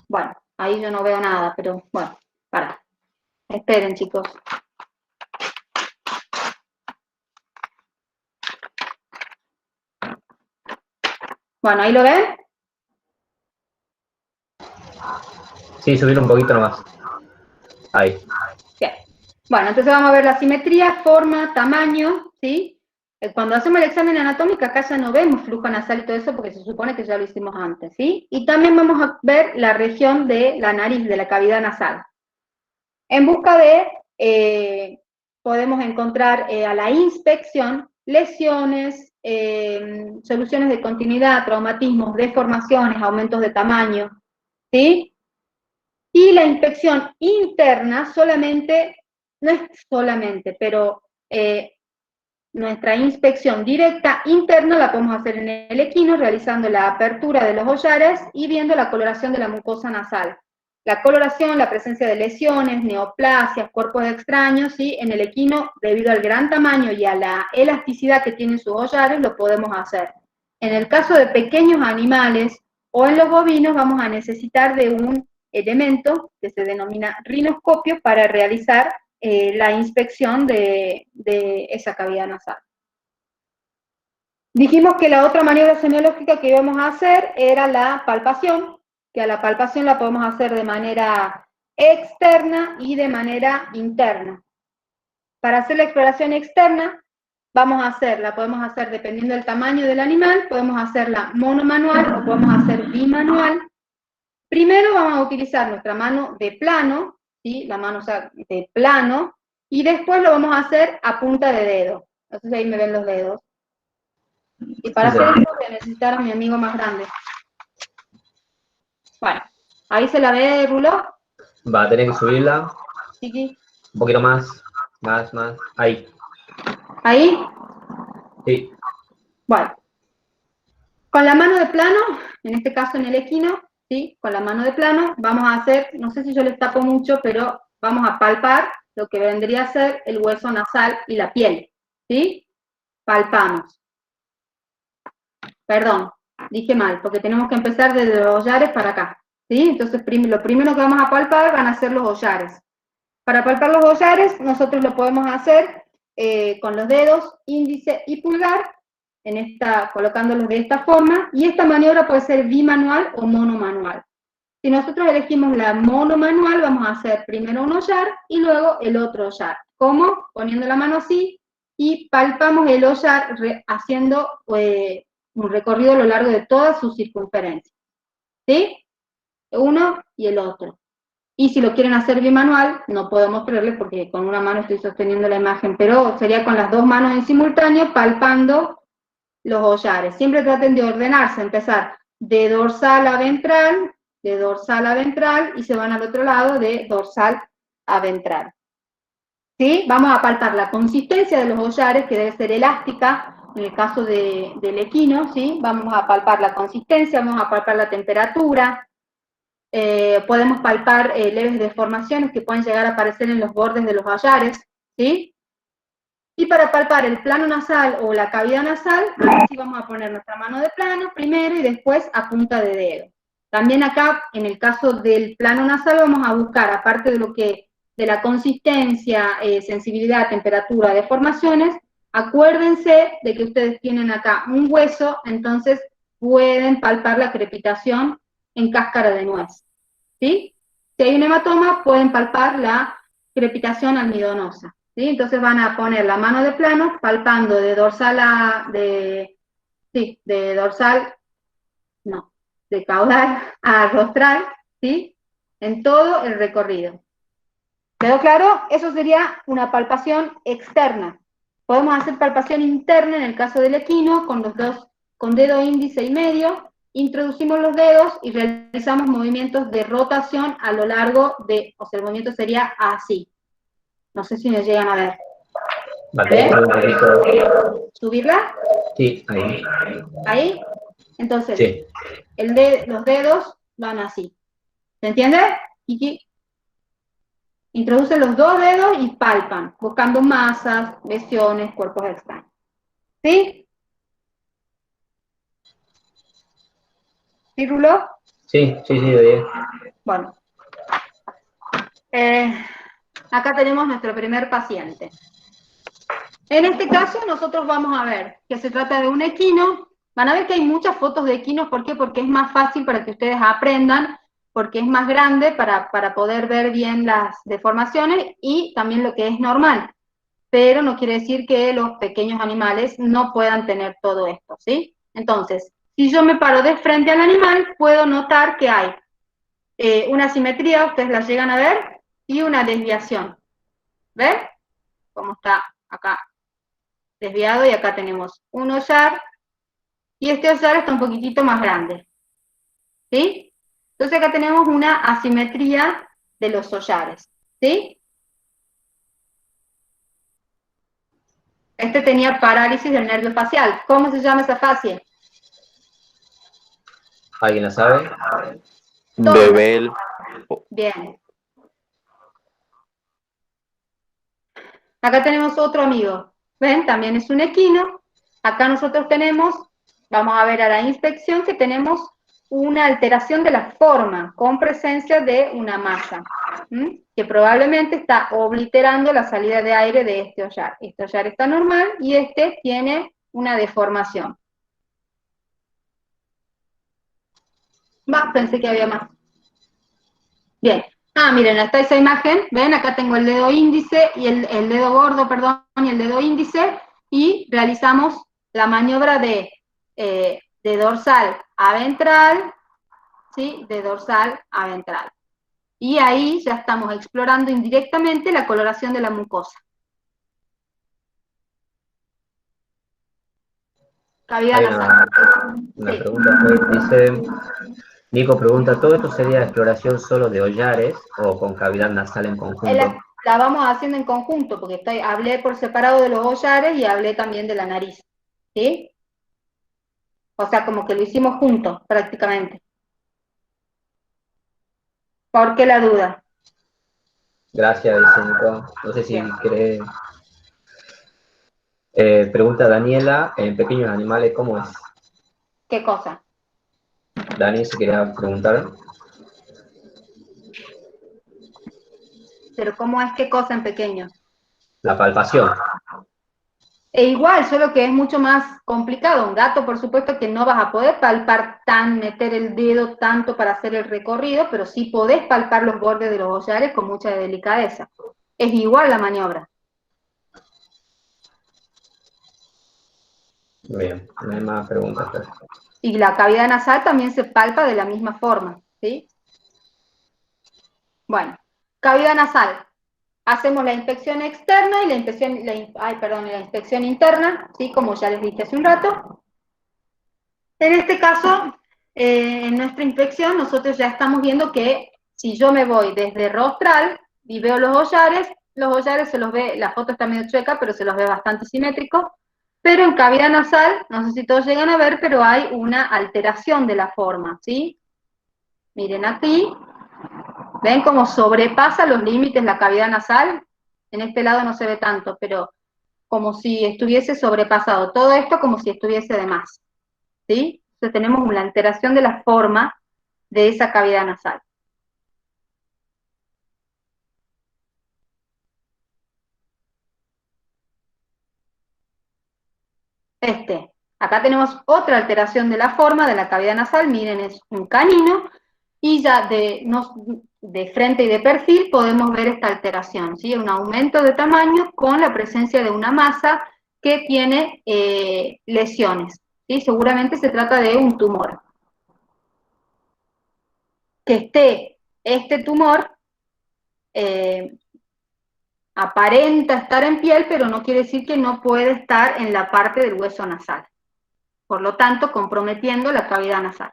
Bueno, ahí yo no veo nada, pero bueno, para. Esperen, chicos. Bueno, ¿ahí lo ven? Sí, subirlo un poquito nomás. Ahí. Bien. Bueno, entonces vamos a ver la simetría, forma, tamaño, ¿sí? Cuando hacemos el examen anatómico, acá ya no vemos flujo nasal y todo eso, porque se supone que ya lo hicimos antes, ¿sí? Y también vamos a ver la región de la nariz, de la cavidad nasal. En busca de, podemos encontrar a la inspección, lesiones, soluciones de continuidad, traumatismos, deformaciones, aumentos de tamaño, ¿sí? Y la inspección interna solamente, no es solamente, pero nuestra inspección directa interna la podemos hacer en el equino, realizando la apertura de los collares y viendo la coloración de la mucosa nasal. La coloración, la presencia de lesiones, neoplasias, cuerpos extraños, ¿sí? En el equino, debido al gran tamaño y a la elasticidad que tienen sus collares, lo podemos hacer. En el caso de pequeños animales o en los bovinos, vamos a necesitar de un elemento que se denomina rinoscopio para realizar la inspección de esa cavidad nasal. Dijimos que la otra maniobra semiológica que íbamos a hacer era la palpación, que a la palpación la podemos hacer de manera externa y de manera interna. Para hacer la exploración externa, la podemos hacer dependiendo del tamaño del animal, podemos hacerla monomanual o podemos hacer bimanual. Primero vamos a utilizar nuestra mano de plano, ¿sí? La mano, o sea, de plano, y después lo vamos a hacer a punta de dedo. Entonces ahí me ven los dedos. Y para hacer esto voy a necesitar a mi amigo más grande. Bueno, ahí se la ve, Rulo. Va a tener que subirla. Chiqui. Un poquito más. Más. Ahí. ¿Ahí? Sí. Bueno. Con la mano de plano, en este caso en el equino, ¿sí? Con la mano de plano vamos a hacer, no sé si yo les tapo mucho, pero vamos a palpar lo que vendría a ser el hueso nasal y la piel, ¿sí? Palpamos. Perdón, dije mal, porque tenemos que empezar desde los hollares para acá, ¿sí? Entonces lo primero que vamos a palpar van a ser los hollares. Para palpar los hollares, nosotros lo podemos hacer con los dedos índice y pulgar, colocándolos de esta forma, y esta maniobra puede ser bimanual o monomanual. Si nosotros elegimos la monomanual, vamos a hacer primero un hollar y luego el otro hollar. ¿Cómo? Poniendo la mano así y palpamos el hollar haciendo un recorrido a lo largo de toda su circunferencia. ¿Sí? Uno y el otro. Y si lo quieren hacer bimanual, no puedo mostrarles porque con una mano estoy sosteniendo la imagen, pero sería con las dos manos en simultáneo palpando los hollares. Siempre traten de ordenarse, empezar de dorsal a ventral, y se van al otro lado de dorsal a ventral. ¿Sí? Vamos a palpar la consistencia de los hollares, que debe ser elástica, en el caso del equino, ¿sí? Vamos a palpar la consistencia, vamos a palpar la temperatura, podemos palpar leves deformaciones que pueden llegar a aparecer en los bordes de los hollares, ¿sí? Y para palpar el plano nasal o la cavidad nasal, así vamos a poner nuestra mano de plano primero y después a punta de dedo. También acá, en el caso del plano nasal, vamos a buscar, aparte de la consistencia, sensibilidad, temperatura, deformaciones, acuérdense de que ustedes tienen acá un hueso, entonces pueden palpar la crepitación en cáscara de nuez, ¿sí? Si hay un hematoma, pueden palpar la crepitación almidonosa, ¿sí? Entonces van a poner la mano de plano, palpando de caudal a rostral, ¿sí? En todo el recorrido. ¿Quedó claro? Eso sería una palpación externa. Podemos hacer palpación interna en el caso del equino, con dedo índice y medio, introducimos los dedos y realizamos movimientos de rotación a lo largo o sea, el movimiento sería así. No sé si me llegan a ver. Vale, un poquito. ¿Subirla? Sí, ahí. ¿Ahí? Entonces, sí. Los dedos van así. ¿Se entiende? Kiki. Introducen los dos dedos y palpan, buscando masas, lesiones, cuerpos extraños. ¿Sí? ¿Sí, Rulo? Sí, bien. Bueno. Acá tenemos nuestro primer paciente. En este caso, nosotros vamos a ver que se trata de un equino. Van a ver que hay muchas fotos de equinos. ¿Por qué? Porque es más fácil para que ustedes aprendan, porque es más grande para poder ver bien las deformaciones y también lo que es normal. Pero no quiere decir que los pequeños animales no puedan tener todo esto, ¿sí? Entonces, si yo me paro de frente al animal, puedo notar que hay una simetría, ustedes la llegan a ver, y una desviación. ¿Ven? Cómo está acá desviado, y acá tenemos un hollar, y este hollar está un poquitito más grande. ¿Sí? Entonces acá tenemos una asimetría de los hollares. ¿Sí? Este tenía parálisis del nervio facial. ¿Cómo se llama esa fascia? ¿Alguien la sabe? Bebel. Bien. Acá tenemos otro amigo. ¿Ven? También es un equino. Acá nosotros tenemos, vamos a ver a la inspección, que tenemos una alteración de la forma, con presencia de una masa, que probablemente está obliterando la salida de aire de este hollar. Este hollar está normal y este tiene una deformación. Pensé que había más. Bien. Miren, está esa imagen, ven, acá tengo el dedo índice y el dedo gordo, perdón, y el dedo índice, y realizamos la maniobra de dorsal a ventral, ¿sí? De dorsal a ventral. Y ahí ya estamos explorando indirectamente la coloración de la mucosa. Cavidad Hay nasal. una Sí. pregunta que dice, Nico pregunta, ¿todo esto sería exploración solo de hollares o con cavidad nasal en conjunto? La vamos haciendo en conjunto, porque hablé por separado de los hollares y hablé también de la nariz, ¿sí? O sea, como que lo hicimos juntos, prácticamente. ¿Por qué la duda? Gracias, dice Nico. No sé si Bien. quiere... pregunta Daniela, en pequeños animales, ¿cómo es? ¿Qué cosa? Dani, si quería preguntar. Pero ¿cómo es qué cosa en pequeño? La palpación. E igual, solo que es mucho más complicado. Un gato, por supuesto, que no vas a poder palpar meter el dedo tanto para hacer el recorrido, pero sí podés palpar los bordes de los hollares con mucha delicadeza. Es igual la maniobra. Bien, no hay más preguntas. Y la cavidad nasal también se palpa de la misma forma, ¿sí? Bueno, cavidad nasal. Hacemos la inspección externa y la inspección interna, ¿sí? Como ya les dije hace un rato. En este caso, en nuestra inspección, nosotros ya estamos viendo que si yo me voy desde rostral y veo los hollares se los ve, la foto está medio chueca, pero se los ve bastante simétricos. Pero en cavidad nasal, no sé si todos llegan a ver, pero hay una alteración de la forma, ¿sí? Miren aquí, ¿ven cómo sobrepasa los límites la cavidad nasal? En este lado no se ve tanto, pero como si estuviese sobrepasado. Todo esto como si estuviese de más, ¿sí? Entonces tenemos una alteración de la forma de esa cavidad nasal. Acá tenemos otra alteración de la forma de la cavidad nasal, miren, es un canino, y ya de frente y de perfil podemos ver esta alteración, ¿sí? Un aumento de tamaño con la presencia de una masa que tiene lesiones, ¿sí? Seguramente se trata de un tumor. Que esté este tumor aparenta estar en piel, pero no quiere decir que no puede estar en la parte del hueso nasal. Por lo tanto, comprometiendo la cavidad nasal.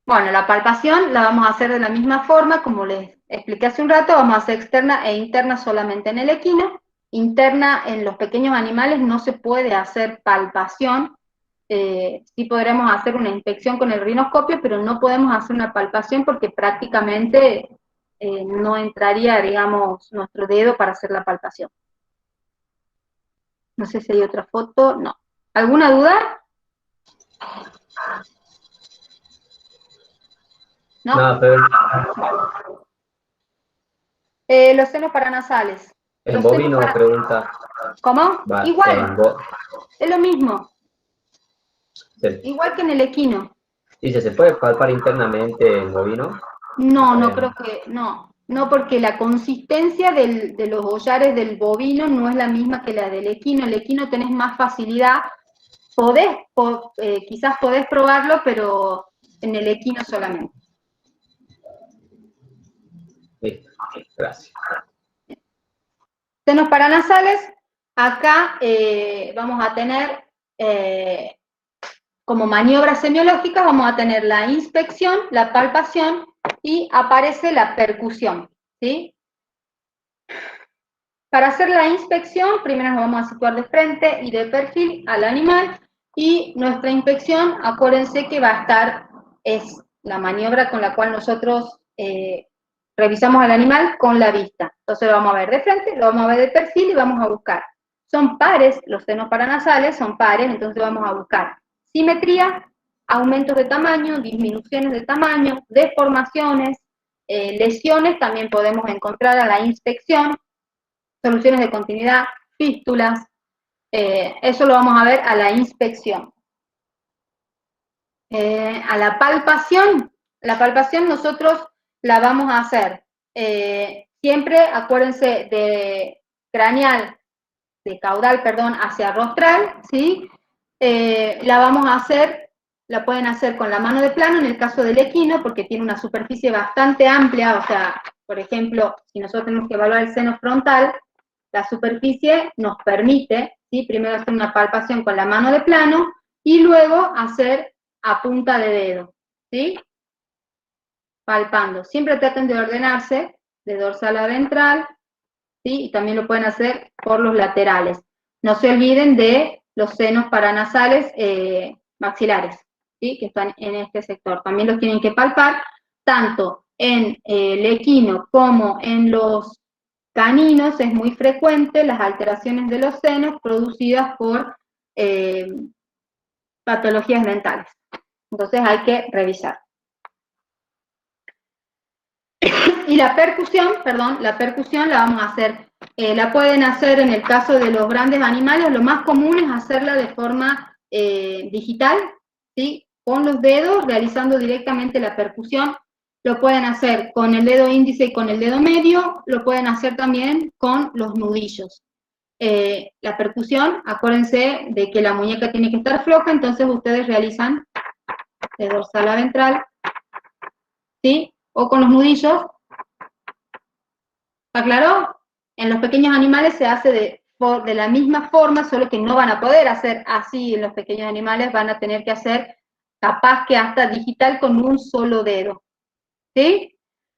Bueno, la palpación la vamos a hacer de la misma forma, como les expliqué hace un rato, vamos a hacer externa e interna solamente en el equino. Interna en los pequeños animales no se puede hacer palpación, sí podremos hacer una inspección con el rinoscopio, pero no podemos hacer una palpación porque prácticamente no entraría, digamos, nuestro dedo para hacer la palpación. No sé si hay otra foto, no. ¿Alguna duda? ¿No? No, pero los senos paranasales. en bovino pregunta. ¿Cómo? Va, Igual, es lo mismo. Igual que en el equino. Dice, ¿se puede palpar internamente en bovino? No, no creo que, no. No, porque la consistencia de los hollares del bovino no es la misma que la del equino. El equino tenés más facilidad. Quizás podés probarlo, pero en el equino solamente. Listo, gracias. Senos paranasales, acá vamos a tener, como maniobras semiológicas, vamos a tener la inspección, la palpación, y aparece la percusión, ¿sí? Para hacer la inspección, primero nos vamos a situar de frente y de perfil al animal, y nuestra inspección, acuérdense que va a estar, es la maniobra con la cual nosotros revisamos al animal con la vista. Entonces lo vamos a ver de frente, lo vamos a ver de perfil y vamos a buscar. Son pares, los senos paranasales son pares, entonces vamos a buscar simetría, aumentos de tamaño, disminuciones de tamaño, deformaciones, lesiones también podemos encontrar a la inspección, soluciones de continuidad, fístulas, eso lo vamos a ver a la inspección. A la palpación nosotros la vamos a hacer siempre, acuérdense, de caudal, perdón, hacia rostral, ¿sí? La vamos a hacer la pueden hacer con la mano de plano en el caso del equino, porque tiene una superficie bastante amplia, o sea, por ejemplo, si nosotros tenemos que evaluar el seno frontal, la superficie nos permite, ¿sí?, primero hacer una palpación con la mano de plano, y luego hacer a punta de dedo, ¿sí? Palpando. Siempre traten de ordenarse, de dorsal a ventral, ¿sí? Y también lo pueden hacer por los laterales. No se olviden de los senos paranasales maxilares, ¿sí?, que están en este sector. También los tienen que palpar, tanto en el equino como en los caninos. Es muy frecuente las alteraciones de los senos producidas por patologías dentales. Entonces hay que revisar. Y la percusión la vamos a hacer, la pueden hacer en el caso de los grandes animales. Lo más común es hacerla de forma digital, ¿sí?, con los dedos, realizando directamente la percusión. Lo pueden hacer con el dedo índice y con el dedo medio, lo pueden hacer también con los nudillos. La percusión, acuérdense de que la muñeca tiene que estar floja, entonces ustedes realizan de dorsal a ventral, ¿sí?, o con los nudillos. ¿Está claro? En los pequeños animales se hace de la misma forma, solo que no van a poder hacer así en los pequeños animales, van a tener que hacer capaz que hasta digital con un solo dedo, ¿sí?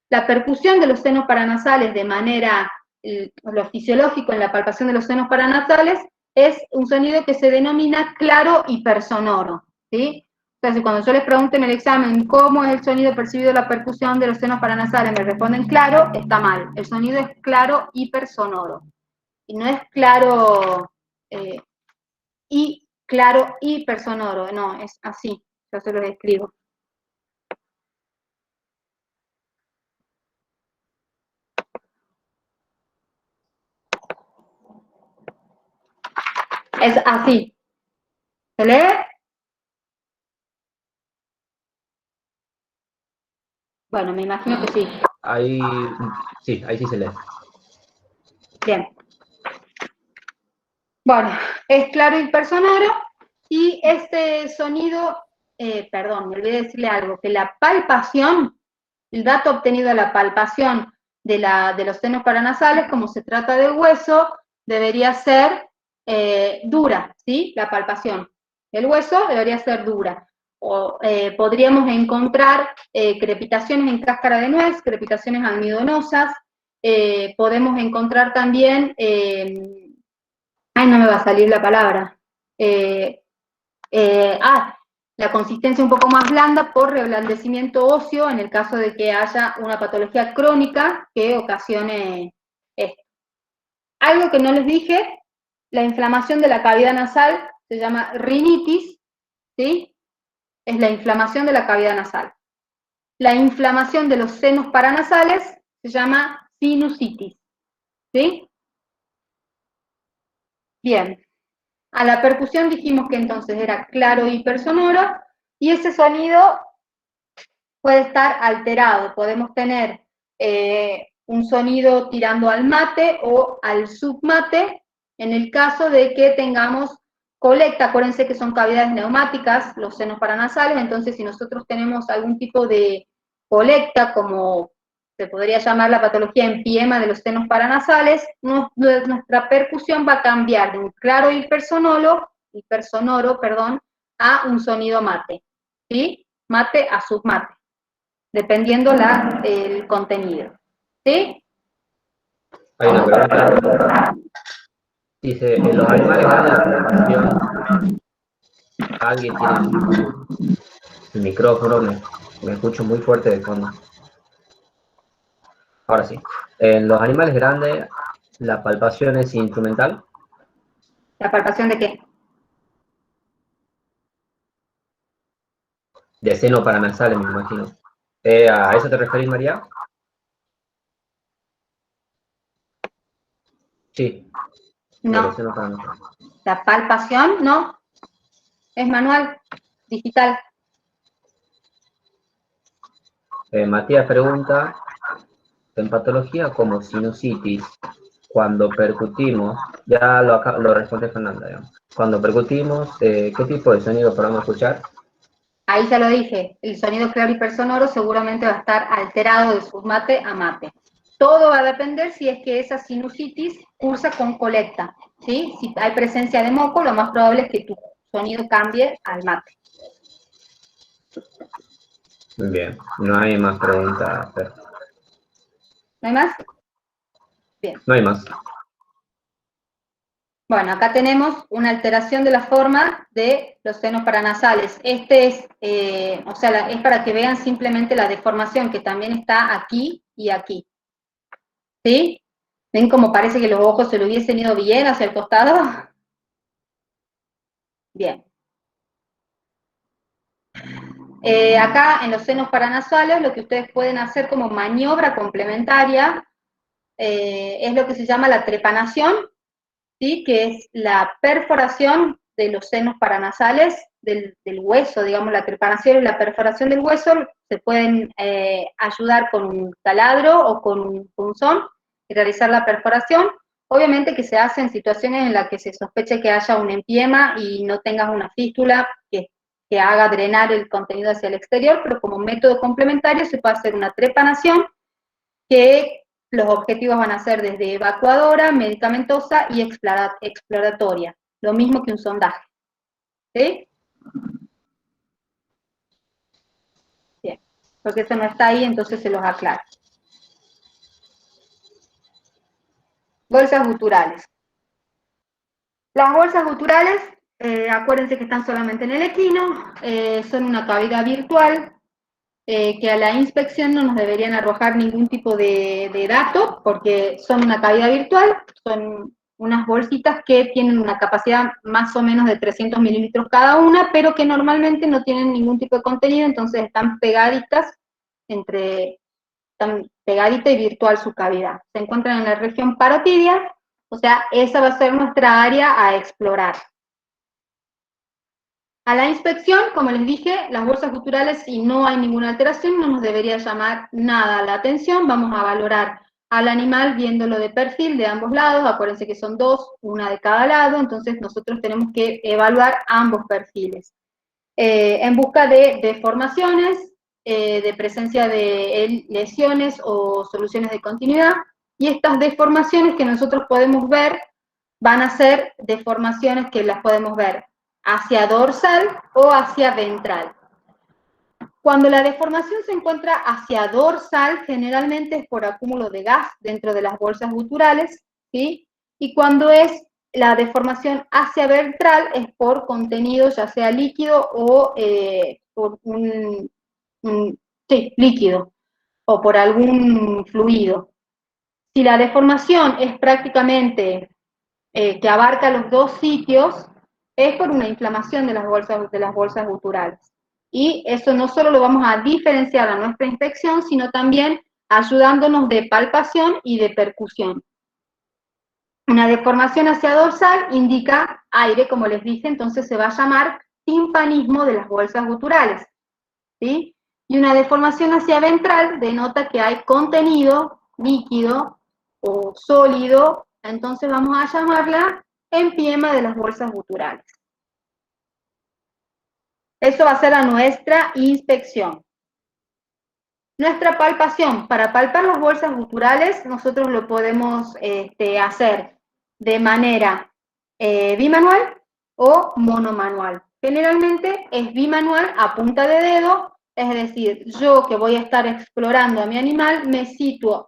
La percusión de los senos paranasales de manera, lo fisiológico en la palpación de los senos paranasales, es un sonido que se denomina claro hipersonoro, ¿sí? Entonces, cuando yo les pregunto en el examen cómo es el sonido percibido de la percusión de los senos paranasales, me responden claro, está mal. El sonido es claro hipersonoro. Y no es claro claro hipersonoro, no, es así. Yo se los escribo. Es así. ¿Se lee? Bueno, me imagino que sí. Ahí sí se lee. Bien. Bueno, es claro hipersonoro, y este sonido, perdón, me olvidé decirle algo, que la palpación, el dato obtenido de la palpación de los senos paranasales, como se trata de hueso, debería ser dura, ¿sí? La palpación. El hueso debería ser dura. O, podríamos encontrar crepitaciones en cáscara de nuez, crepitaciones almidonosas, podemos encontrar también, ay, no me va a salir la palabra, la consistencia un poco más blanda por reblandecimiento óseo en el caso de que haya una patología crónica que ocasione esto. Algo que no les dije, la inflamación de la cavidad nasal se llama rinitis, ¿sí? Es la inflamación de la cavidad nasal. La inflamación de los senos paranasales se llama sinusitis, ¿sí? Bien. A la percusión dijimos que entonces era claro hipersonoro, y ese sonido puede estar alterado. Podemos tener un sonido tirando al mate o al submate, en el caso de que tengamos colecta. Acuérdense que son cavidades neumáticas, los senos paranasales. Entonces si nosotros tenemos algún tipo de colecta, como se podría llamar la patología empiema de los senos paranasales, nuestra percusión va a cambiar de un claro hipersonoro, a un sonido mate, ¿sí? Mate a submate, dependiendo el contenido, ¿sí? Hay una pregunta. Dice, en los animales grandes la palpación, alguien tiene el micrófono, me escucho muy fuerte de fondo. Ahora sí. En los animales grandes, ¿la palpación es instrumental? ¿La palpación de qué? De seno paranasales, me imagino. ¿A eso te referís, María? Sí. No. La palpación, no. Es manual, digital. Matías pregunta, en patología como sinusitis, cuando percutimos, ya lo responde Fernanda, digamos. Cuando percutimos, ¿qué tipo de sonido podemos escuchar? Ahí ya lo dije, el sonido claro hipersonoro seguramente va a estar alterado de submate a mate. Todo va a depender si es que esa sinusitis cursa con colecta, ¿sí? Si hay presencia de moco, lo más probable es que tu sonido cambie al mate. Bien, no hay más preguntas. Fer. ¿No hay más? Bien. No hay más. Bueno, acá tenemos una alteración de la forma de los senos paranasales. Este es, o sea, es para que vean simplemente la deformación que también está aquí y aquí. ¿Sí? ¿Ven cómo parece que los ojos se lo hubiesen ido bien hacia el costado? Bien. Acá en los senos paranasales lo que ustedes pueden hacer como maniobra complementaria es lo que se llama la trepanación, ¿sí? Que es la perforación de los senos paranasales del hueso, digamos, la trepanación y la perforación del hueso se pueden ayudar con un taladro o con un punzón y realizar la perforación. Obviamente que se hace en situaciones en las que se sospeche que haya un empiema y no tengas una fístula que haga drenar el contenido hacia el exterior, pero como método complementario se puede hacer una trepanación que los objetivos van a ser desde evacuadora, medicamentosa y exploratoria, lo mismo que un sondaje. ¿Sí? Bien, porque eso no está ahí, entonces se los aclaro. Bolsas guturales. Las bolsas guturales, acuérdense que están solamente en el equino, son una cavidad virtual, que a la inspección no nos deberían arrojar ningún tipo de dato, porque son una cavidad virtual, son unas bolsitas que tienen una capacidad más o menos de 300 mililitros cada una, pero que normalmente no tienen ningún tipo de contenido, entonces están pegaditas, están pegadita y virtual su cavidad. Se encuentran en la región parotidia, o sea, esa va a ser nuestra área a explorar. A la inspección, como les dije, las bolsas guturales, si no hay ninguna alteración, no nos debería llamar nada la atención. Vamos a valorar al animal viéndolo de perfil de ambos lados. Acuérdense que son dos, una de cada lado, entonces nosotros tenemos que evaluar ambos perfiles. En busca de deformaciones, de presencia de lesiones o soluciones de continuidad, y estas deformaciones que nosotros podemos ver van a ser deformaciones que las podemos ver hacia dorsal o hacia ventral. Cuando la deformación se encuentra hacia dorsal, generalmente es por acúmulo de gas dentro de las bolsas guturales, ¿sí? Y cuando es la deformación hacia ventral es por contenido, ya sea líquido o por líquido, o por algún fluido. Si la deformación es prácticamente que abarca los dos sitios, es por una inflamación de las bolsas guturales. Y eso no solo lo vamos a diferenciar a nuestra inspección, sino también ayudándonos de palpación y de percusión. Una deformación hacia dorsal indica aire, como les dije, entonces se va a llamar timpanismo de las bolsas guturales, ¿sí? Y una deformación hacia ventral denota que hay contenido líquido o sólido, entonces vamos a llamarla empiema de las bolsas guturales. Eso va a ser a nuestra inspección. Nuestra palpación, para palpar las bolsas guturales, nosotros lo podemos hacer de manera bimanual o monomanual. Generalmente es bimanual a punta de dedo, es decir, yo que voy a estar explorando a mi animal, me sitúo,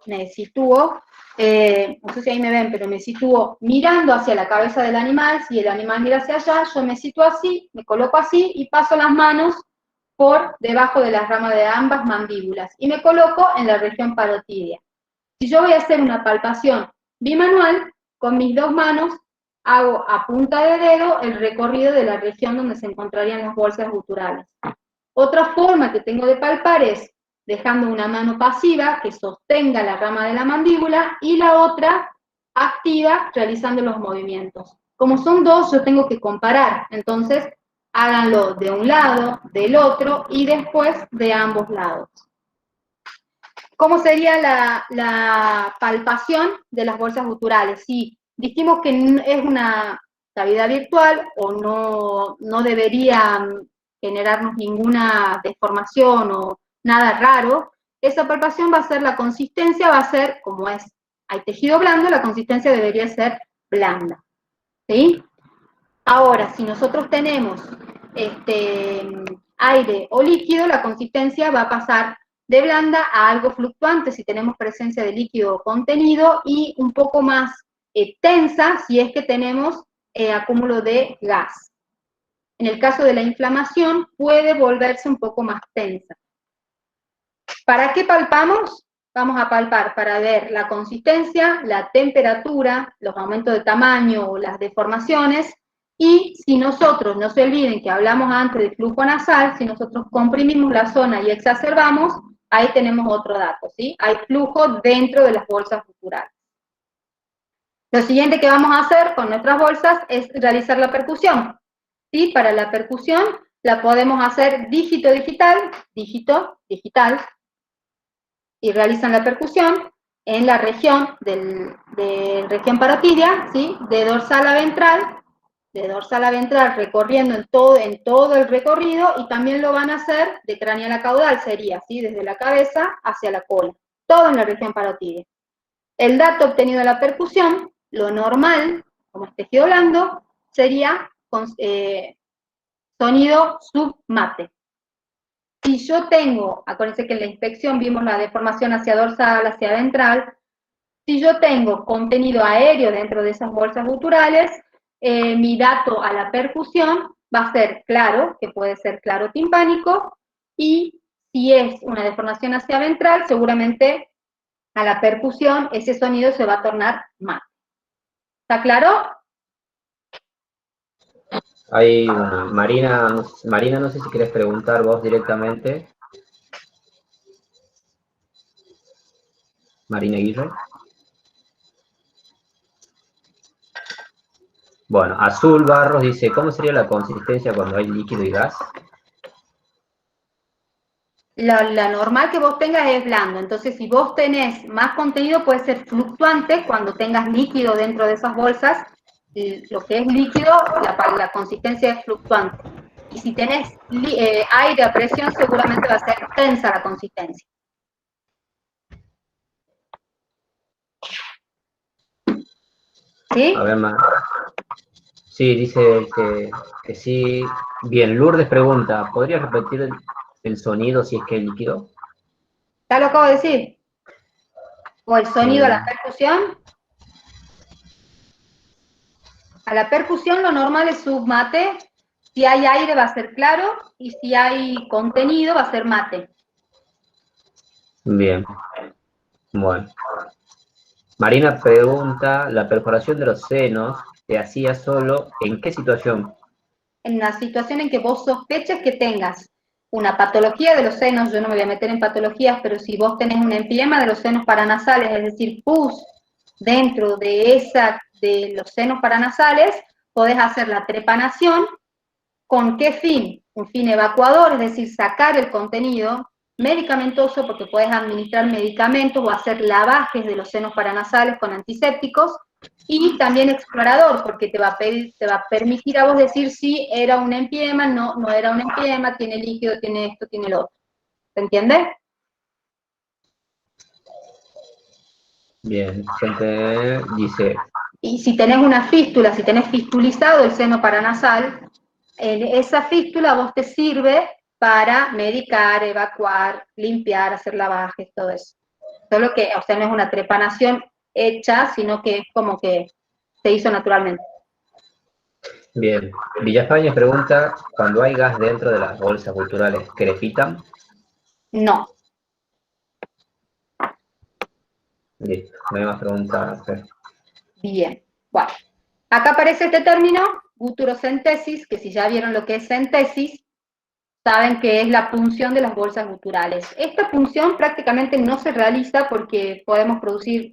no sé si ahí me ven, pero me sitúo mirando hacia la cabeza del animal. Si el animal mira hacia allá, yo me sitúo así, me coloco así y paso las manos por debajo de las ramas de ambas mandíbulas y me coloco en la región parotidia. Si yo voy a hacer una palpación bimanual, con mis dos manos hago a punta de dedo el recorrido de la región donde se encontrarían las bolsas guturales. Otra forma que tengo de palpar es dejando una mano pasiva que sostenga la rama de la mandíbula y la otra activa realizando los movimientos. Como son dos, yo tengo que comparar, entonces háganlo de un lado, del otro y después de ambos lados. ¿Cómo sería la palpación de las bolsas guturales? Si dijimos que es una cavidad virtual o no debería generarnos ninguna deformación o nada raro, esa palpación va a ser, la consistencia va a ser, como es, hay tejido blando, la consistencia debería ser blanda, ¿sí? Ahora, si nosotros tenemos aire o líquido, la consistencia va a pasar de blanda a algo fluctuante si tenemos presencia de líquido o contenido, y un poco más tensa si es que tenemos acúmulo de gas. En el caso de la inflamación, puede volverse un poco más tensa. ¿Para qué palpamos? Vamos a palpar para ver la consistencia, la temperatura, los aumentos de tamaño o las deformaciones, y si nosotros, no se olviden que hablamos antes de flujo nasal, si nosotros comprimimos la zona y exacerbamos, ahí tenemos otro dato, ¿sí? Hay flujo dentro de las bolsas guturales. Lo siguiente que vamos a hacer con nuestras bolsas es realizar la percusión, ¿sí? Para la percusión la podemos hacer dígito-digital, dígito-digital, y realizan la percusión en la región de región parotidia, ¿sí? De dorsal a ventral, recorriendo en todo el recorrido, y también lo van a hacer de craneal a caudal, sería, ¿sí? Desde la cabeza hacia la cola, todo en la región parotidia. El dato obtenido de la percusión, lo normal, como es tejido blando, sería sonido submate. Si yo tengo, acuérdense que en la inspección vimos la deformación hacia dorsal, hacia ventral, si yo tengo contenido aéreo dentro de esas bolsas guturales, mi dato a la percusión va a ser claro, que puede ser claro timpánico, y si es una deformación hacia ventral, seguramente a la percusión ese sonido se va a tornar mate. ¿Está claro? Hay una, Marina, no sé si querés preguntar vos directamente. Marina Aguirre. Bueno, Azul Barros dice, ¿cómo sería la consistencia cuando hay líquido y gas? La normal que vos tengas es blando, entonces si vos tenés más contenido puede ser fluctuante cuando tengas líquido dentro de esas bolsas, lo que es líquido, la consistencia es fluctuante. Y si tenés aire a presión, seguramente va a ser tensa la consistencia. ¿Sí? A ver, sí, dice que sí. Bien, Lourdes pregunta, ¿podrías repetir el sonido si es que es líquido? ¿Ya lo acabo de decir? ¿O el sonido a la percusión? A la percusión lo normal es submate. Si hay aire va a ser claro, y si hay contenido va a ser mate. Bien. Bueno. Marina pregunta, ¿la perforación de los senos se hacía solo en qué situación? En la situación en que vos sospeches que tengas una patología de los senos, yo no me voy a meter en patologías, pero si vos tenés un empiema de los senos paranasales, es decir, pus dentro de los senos paranasales, podés hacer la trepanación. ¿Con qué fin? Un fin evacuador, es decir, sacar el contenido, medicamentoso, porque puedes administrar medicamentos o hacer lavajes de los senos paranasales con antisépticos, y también explorador, porque te va a permitir a vos decir si era un empiema, no era un empiema, tiene líquido, tiene esto, tiene lo otro. ¿Se entiende? Bien, gente dice... Y si tenés una fístula, si tenés fistulizado el seno paranasal, esa fístula a vos te sirve para medicar, evacuar, limpiar, hacer lavajes, todo eso. Solo que, o sea, no es una trepanación hecha, sino que es como que se hizo naturalmente. Bien. Villafañez pregunta, ¿cuando hay gas dentro de las bolsas guturales, crepitan? No. Listo, no hay más preguntas. Bien. Bueno, acá aparece este término, guturocentesis, que si ya vieron lo que es centesis, saben que es la punción de las bolsas guturales. Esta punción prácticamente no se realiza porque podemos producir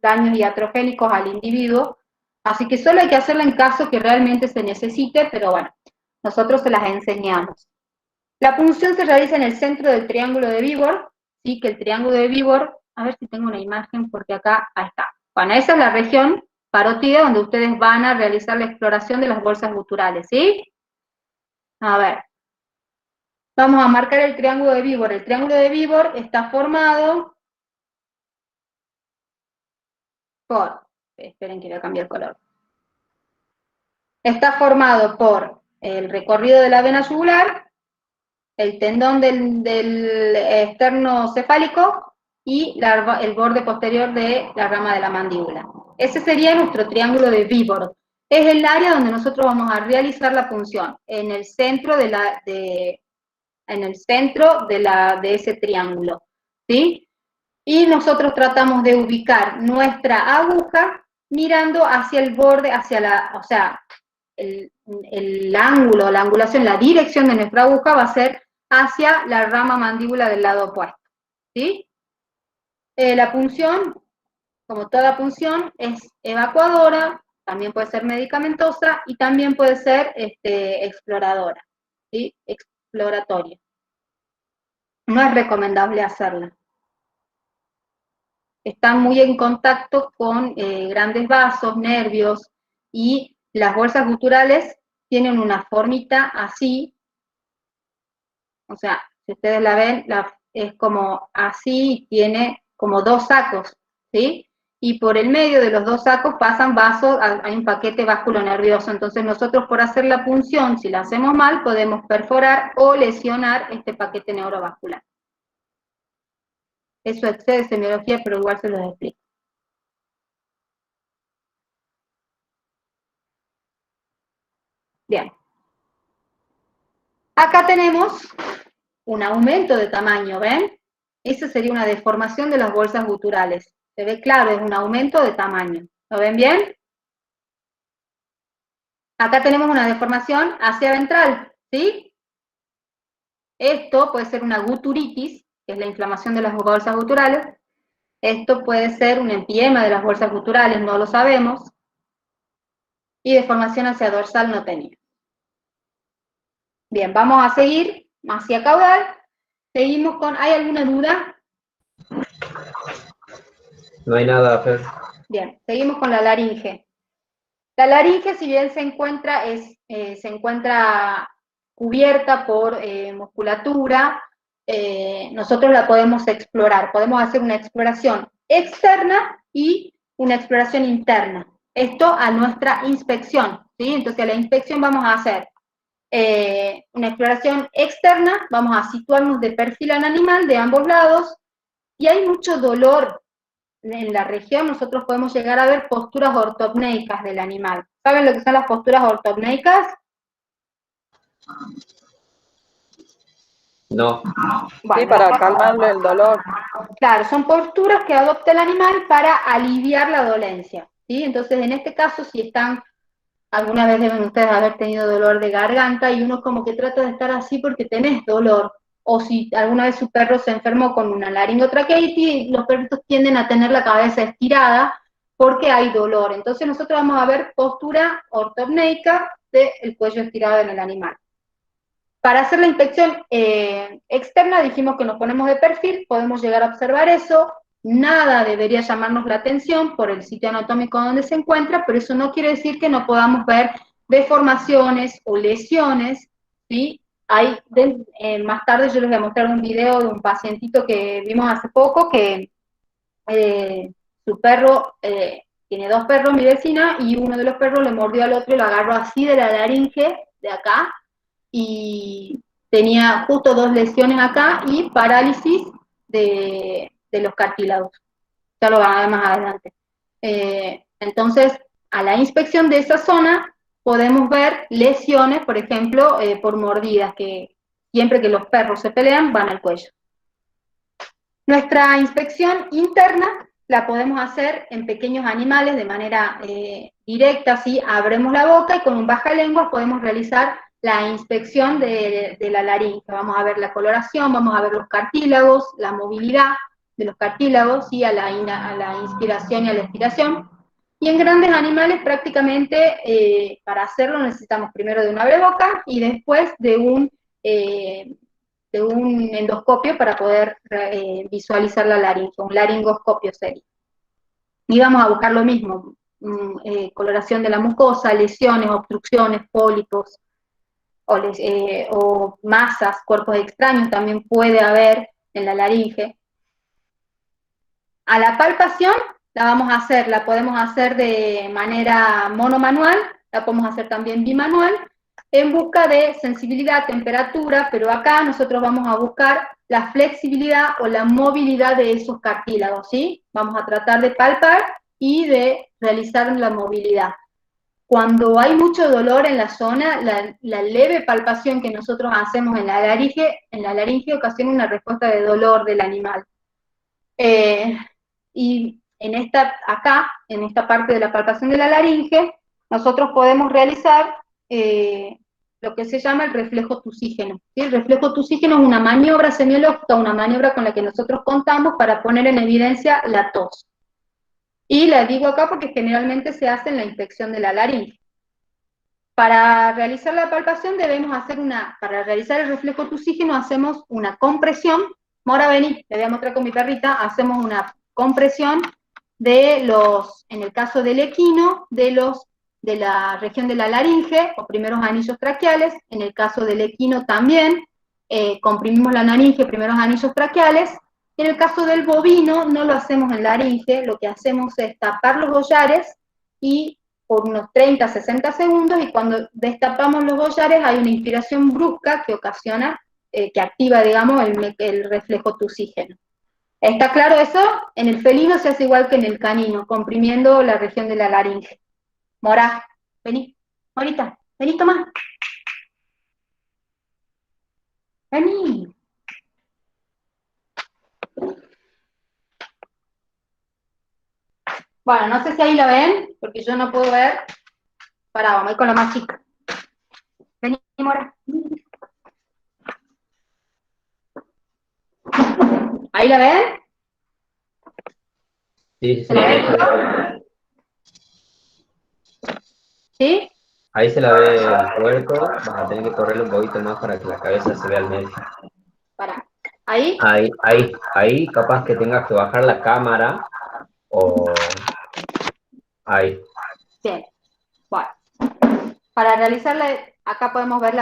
daños iatrogénicos al individuo, así que solo hay que hacerla en caso que realmente se necesite, pero bueno, nosotros se las enseñamos. La punción se realiza en el centro del triángulo de Víbor, ¿sí? Que el triángulo de Víbor, a ver si tengo una imagen, porque acá, ahí está. Bueno, esa es la región parótida donde ustedes van a realizar la exploración de las bolsas guturales, ¿sí? A ver. Vamos a marcar el triángulo de Víbor. El triángulo de Víbor está formado por, esperen que voy a cambiar el color. Está formado por el recorrido de la vena yugular, el tendón del externo cefálico y el borde posterior de la rama de la mandíbula. Ese sería nuestro triángulo de Víbor. Es el área donde nosotros vamos a realizar la punción, en el centro de ese triángulo, ¿sí? Y nosotros tratamos de ubicar nuestra aguja mirando hacia el borde, o sea, el ángulo, la angulación, la dirección de nuestra aguja va a ser hacia la rama mandíbula del lado opuesto, ¿sí? La punción, como toda punción, es evacuadora, también puede ser medicamentosa y también puede ser exploradora, ¿sí? Exploratoria. No es recomendable hacerla. Están muy en contacto con grandes vasos, nervios, y las bolsas guturales tienen una formita así, o sea, si ustedes la ven, es como así, tiene como dos sacos, ¿sí? Y por el medio de los dos sacos pasan vasos, hay un paquete vasculonervioso, entonces nosotros por hacer la punción, si la hacemos mal, podemos perforar o lesionar este paquete neurovascular. Eso excede semiología, pero igual se los explico. Bien. Acá tenemos un aumento de tamaño, ¿ven? Esa sería una deformación de las bolsas guturales. Se ve claro, es un aumento de tamaño. ¿Lo ven bien? Acá tenemos una deformación hacia ventral, ¿sí? Esto puede ser una guturitis, que es la inflamación de las bolsas guturales. Esto puede ser un empiema de las bolsas guturales, no lo sabemos. Y deformación hacia dorsal no tenía. Bien, vamos a seguir hacia caudal. Seguimos con, ¿hay alguna duda? No hay nada, Fer. Bien, seguimos con la laringe. La laringe, si bien se encuentra cubierta por musculatura, nosotros la podemos explorar. Podemos hacer una exploración externa y una exploración interna. Esto a nuestra inspección, ¿sí? Entonces a la inspección vamos a hacer una exploración externa, vamos a situarnos de perfil al animal de ambos lados, y hay mucho dolor en la región. Nosotros podemos llegar a ver posturas ortopneicas del animal. ¿Saben lo que son las posturas ortopneicas? No. Bueno, Sí, para calmarle el dolor. Claro, son posturas que adopta el animal para aliviar la dolencia, ¿sí? Entonces, en este caso, si están, alguna vez deben ustedes haber tenido dolor de garganta y uno como que trata de estar así porque tenés dolor, o si alguna vez su perro se enfermó con una laringotraqueitis, los perritos tienden a tener la cabeza estirada porque hay dolor. Entonces nosotros vamos a ver postura ortopneica del cuello estirado en el animal. Para hacer la inspección externa dijimos que nos ponemos de perfil, podemos llegar a observar eso, nada debería llamarnos la atención por el sitio anatómico donde se encuentra, pero eso no quiere decir que no podamos ver deformaciones o lesiones, ¿sí? Más tarde yo les voy a mostrar un video de un pacientito que vimos hace poco, que su perro, tiene dos perros, mi vecina, y uno de los perros le mordió al otro y lo agarró así de la laringe, de acá, y tenía justo dos lesiones acá y parálisis de los cartílagos. Ya lo van a ver más adelante. Entonces, a la inspección de esa zona podemos ver lesiones, por ejemplo, por mordidas, que siempre que los perros se pelean van al cuello. Nuestra inspección interna la podemos hacer en pequeños animales de manera directa, ¿sí? Abrimos la boca y con un bajalengua podemos realizar la inspección de la laringe. Vamos a ver la coloración, vamos a ver los cartílagos, la movilidad de los cartílagos, ¿sí? a la inspiración y a la expiración. Y en grandes animales prácticamente para hacerlo necesitamos primero de un abreboca y después de un endoscopio para poder visualizar la laringe, un laringoscopio sería. Y vamos a buscar lo mismo, coloración de la mucosa, lesiones, obstrucciones, pólipos, o masas, cuerpos extraños también puede haber en la laringe. A la palpación la podemos hacer de manera monomanual, la podemos hacer también bimanual, en busca de sensibilidad, temperatura, pero acá nosotros vamos a buscar la flexibilidad o la movilidad de esos cartílagos, ¿sí? Vamos a tratar de palpar y de realizar la movilidad. Cuando hay mucho dolor en la zona, la leve palpación que nosotros hacemos en la laringe ocasiona una respuesta de dolor del animal. Y en esta parte de la palpación de la laringe, nosotros podemos realizar lo que se llama el reflejo tusígeno, ¿sí? El reflejo tusígeno es una maniobra semiológica, una maniobra con la que nosotros contamos para poner en evidencia la tos. Y la digo acá porque generalmente se hace en la inspección de la laringe. Para realizar la palpación para realizar el reflejo tusígeno hacemos una compresión. Mora, vení, le voy a mostrar con mi perrita, hacemos una compresión en el caso del equino, de la región de la laringe, o primeros anillos traqueales. En el caso del equino también, comprimimos la laringe, primeros anillos traqueales. En el caso del bovino, no lo hacemos en laringe, lo que hacemos es tapar los collares y por unos 30, 60 segundos, y cuando destapamos los collares hay una inspiración brusca que ocasiona, que activa, digamos, el reflejo tusígeno. ¿Está claro eso? En el felino se hace igual que en el canino, comprimiendo la región de la laringe. Mora, vení, Morita, vení, toma. Vení. Bueno, no sé si ahí la ven, porque yo no puedo ver. Pará, vamos a ir con la más chica. Vení, Mora. ¿Ahí la ven? Sí, ¿Se la ven? ¿Sí? Ahí se la ve el cuerpo, vas a tener que correrle un poquito más para que la cabeza se vea al medio. Pará. ¿Ahí? Ahí capaz que tengas que bajar la cámara, o... Ahí. Bien. Bueno. Para realizarla, acá podemos ver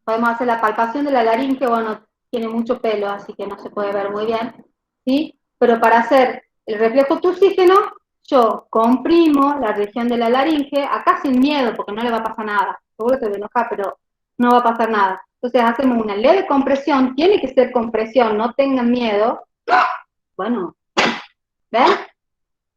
podemos hacer la palpación de la laringe. Bueno, tiene mucho pelo, así que no se puede ver muy bien, ¿sí? Pero para hacer el reflejo tusígeno, yo comprimo la región de la laringe, acá sin miedo, porque no le va a pasar nada. Seguro se va a enojar, pero no va a pasar nada. Entonces hacemos una leve compresión, tiene que ser compresión, no tengan miedo. Bueno, ¿ven?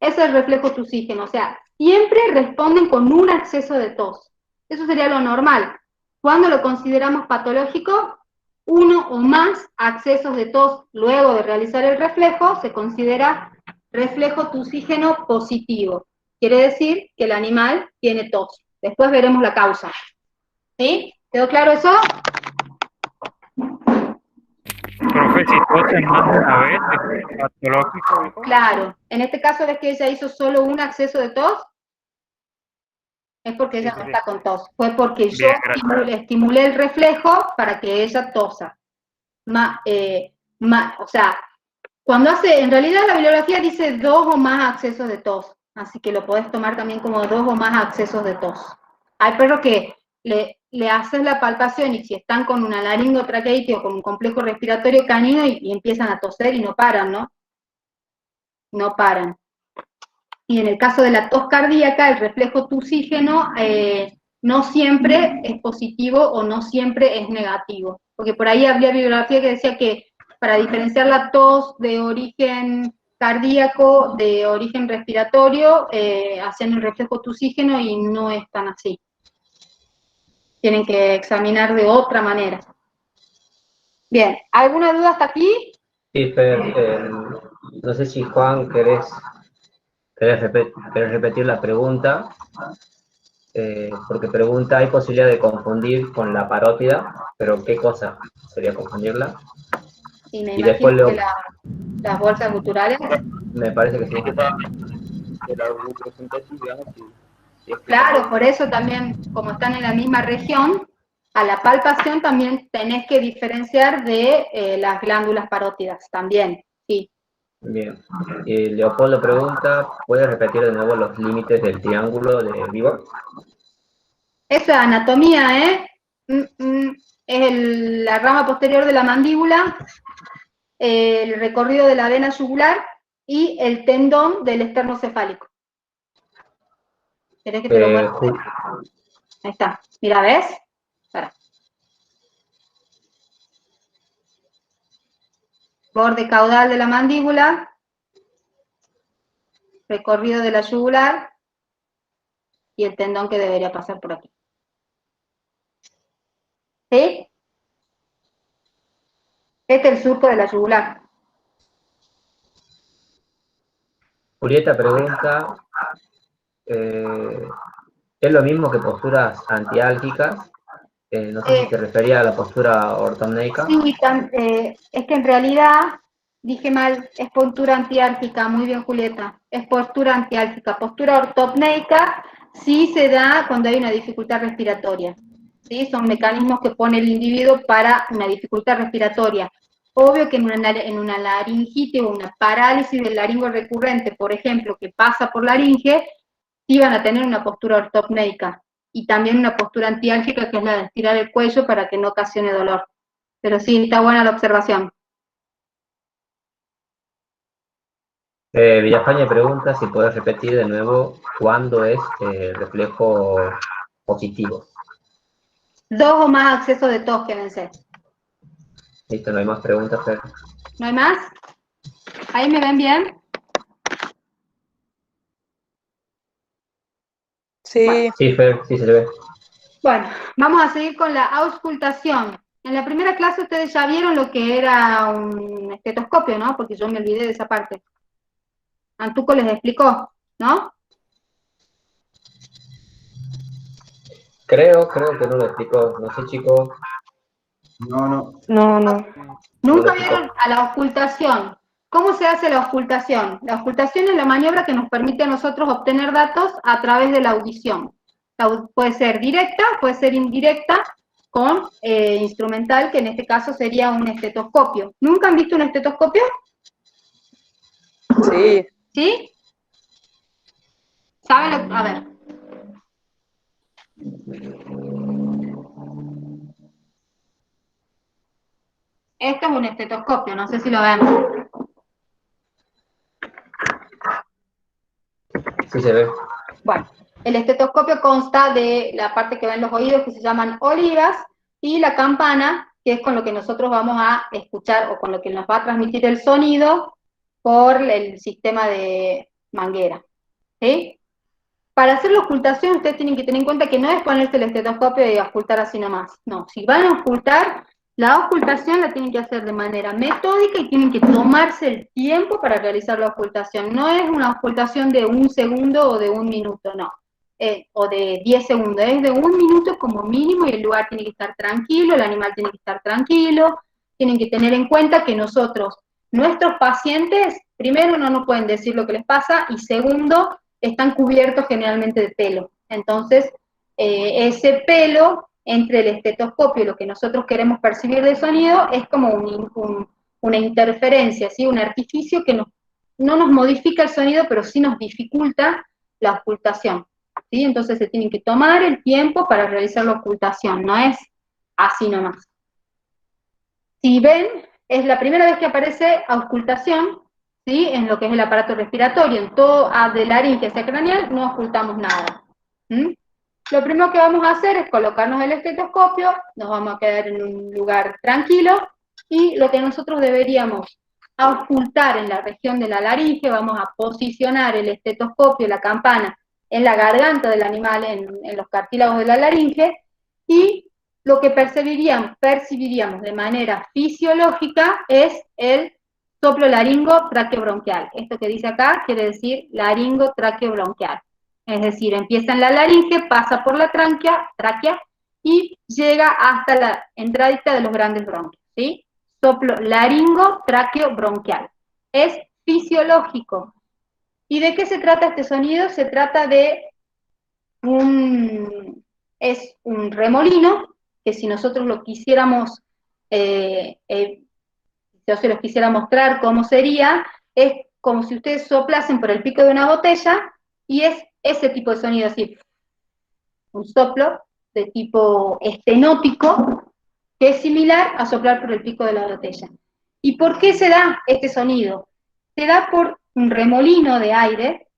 Ese es el reflejo tusígeno, o sea, siempre responden con un acceso de tos. Eso sería lo normal. Cuando lo consideramos patológico, uno o más accesos de tos luego de realizar el reflejo se considera reflejo tusígeno positivo. Quiere decir que el animal tiene tos. Después veremos la causa. ¿Sí? ¿Quedó claro eso? Profe, si tosen más de una vez, ¿es patológico, dijo? Claro. En este caso, ¿ves que ella hizo solo un acceso de tos? Es porque ella no está con tos. Fue porque yo estimulé el reflejo para que ella tosa. O sea, cuando en realidad la bibliografía dice 2 o más accesos de tos. Así que lo podés tomar también como 2 o más accesos de tos. Hay perros que le haces la palpación y si están con una laringotraqueitis o con un complejo respiratorio canino y empiezan a toser y no paran, ¿no? No paran. Y en el caso de la tos cardíaca, el reflejo tusígeno no siempre es positivo o no siempre es negativo. Porque por ahí había bibliografía que decía que para diferenciar la tos de origen cardíaco, de origen respiratorio, hacían el reflejo tusígeno y no es tan así. Tienen que examinar de otra manera. Bien, ¿alguna duda hasta aquí? Sí, Fer, no sé si Juan querés repetir la pregunta, porque pregunta, ¿hay posibilidad de confundir con la parótida? Pero ¿qué cosa sería confundirla? Y me Y después imagino que las bolsas guturales. Me parece que sí. De la glucosintesis, digamos, Claro, por eso también, como están en la misma región, a la palpación también tenés que diferenciar de las glándulas parótidas, también, sí. Bien. Leopoldo pregunta, ¿puedes repetir de nuevo los límites del triángulo de Vibor? Esa anatomía, la rama posterior de la mandíbula, el recorrido de la vena yugular y el tendón del esternocefálico. ¿Querés que te lo muestre? Ahí está. Mira, ¿ves? Para. Borde caudal de la mandíbula, recorrido de la yugular y el tendón que debería pasar por aquí. ¿Sí? Este es el surco de la yugular. Julieta pregunta, ¿es lo mismo que posturas antiálgicas? No sé si se refería a la postura ortopneica. Sí, es que en realidad, dije mal, es postura antiálgica, muy bien Julieta, es postura antiálgica. Postura ortopneica sí se da cuando hay una dificultad respiratoria, ¿sí? Son mecanismos que pone el individuo para una dificultad respiratoria. Obvio que en una laringitis o una parálisis del laringo recurrente, por ejemplo, que pasa por laringe, sí van a tener una postura ortopneica y también una postura antiálgica, que es la de estirar el cuello para que no ocasione dolor. Pero sí, está buena la observación. Villafañe pregunta si puedes repetir de nuevo cuándo es el reflejo positivo. 2 o más accesos de tos, quédense. Listo, no hay más preguntas, Fer. ¿No hay más? ¿Ahí me ven bien? Sí. Bueno. Sí, Fer, sí se le ve. Bueno, vamos a seguir con la auscultación. En la primera clase ustedes ya vieron lo que era un estetoscopio, ¿no? Porque yo me olvidé de esa parte. Antuco les explicó, ¿no? Creo que no lo explicó. No sé, chicos. No. Nunca vieron a la auscultación. ¿Cómo se hace la auscultación? La auscultación es la maniobra que nos permite a nosotros obtener datos a través de la audición. Puede ser directa, puede ser indirecta, con instrumental, que en este caso sería un estetoscopio. ¿Nunca han visto un estetoscopio? Sí. ¿Sí? ¿Saben lo? A ver. Esto es un estetoscopio, no sé si lo vemos. Sí se ve. Bueno, el estetoscopio consta de la parte que ven los oídos, que se llaman olivas, y la campana, que es con lo que nosotros vamos a escuchar, o con lo que nos va a transmitir el sonido por el sistema de manguera. ¿Sí? Para hacer la ocultación, ustedes tienen que tener en cuenta que no es ponerse el estetoscopio y ocultar así nomás. No, si van a ocultar, la ocultación la tienen que hacer de manera metódica y tienen que tomarse el tiempo para realizar la ocultación. No es una ocultación de 1 segundo o de 1 minuto, no. O de 10 segundos, es de 1 minuto como mínimo, y el lugar tiene que estar tranquilo, el animal tiene que estar tranquilo. Tienen que tener en cuenta que nosotros, nuestros pacientes, primero no nos pueden decir lo que les pasa, y segundo, están cubiertos generalmente de pelo. Entonces, ese pelo entre el estetoscopio y lo que nosotros queremos percibir de sonido es como una interferencia, ¿sí? Un artificio que no nos modifica el sonido, pero sí nos dificulta la ocultación, ¿sí? Entonces se tienen que tomar el tiempo para realizar la ocultación, no es así nomás. Si ven, es la primera vez que aparece auscultación, ¿sí? En lo que es el aparato respiratorio, en todo de laringe hacia craneal no ocultamos nada. Lo primero que vamos a hacer es colocarnos el estetoscopio, nos vamos a quedar en un lugar tranquilo, y lo que nosotros deberíamos auscultar en la región de la laringe, vamos a posicionar el estetoscopio, la campana, en la garganta del animal, en los cartílagos de la laringe, y lo que percibiríamos de manera fisiológica es el soplo laringo traqueobronquial. Esto que dice acá quiere decir laringo traqueobronquial. Es decir, empieza en la laringe, pasa por la tráquea y llega hasta la entradita de los grandes bronquios, ¿sí? Soplo laringo traqueobronquial. Es fisiológico. ¿Y de qué se trata este sonido? Se trata de es un remolino, que si nosotros lo quisiéramos, yo se los quisiera mostrar cómo sería, es como si ustedes soplasen por el pico de una botella, y es ese tipo de sonido así, un soplo, de tipo estenótico, que es similar a soplar por el pico de la botella. ¿Y por qué se da este sonido? Se da por un remolino de aire,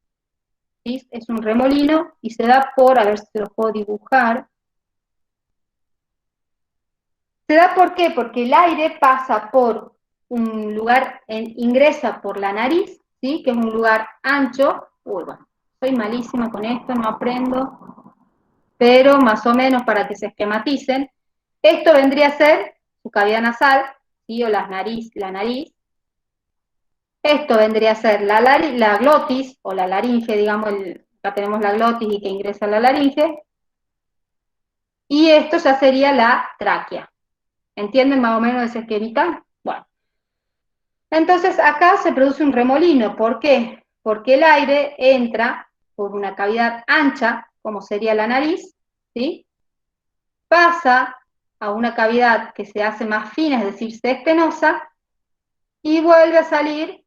¿sí? Es un remolino, y se da por, a ver si lo puedo dibujar. ¿Se da por qué? Porque el aire pasa por un lugar, ingresa por la nariz, ¿sí? Que es un lugar ancho. Uy, bueno, soy malísima con esto, no aprendo, pero más o menos para que se esquematicen. Esto vendría a ser su cavidad nasal, ¿sí? O la nariz. Esto vendría a ser la glotis, o la laringe, digamos, acá tenemos la glotis y que ingresa a la laringe, y esto ya sería la tráquea. ¿Entienden más o menos ese esquemita? Bueno. Entonces acá se produce un remolino. ¿Por qué? Porque el aire entra por una cavidad ancha, como sería la nariz, ¿sí? Pasa a una cavidad que se hace más fina, es decir, estenosa, y vuelve a salir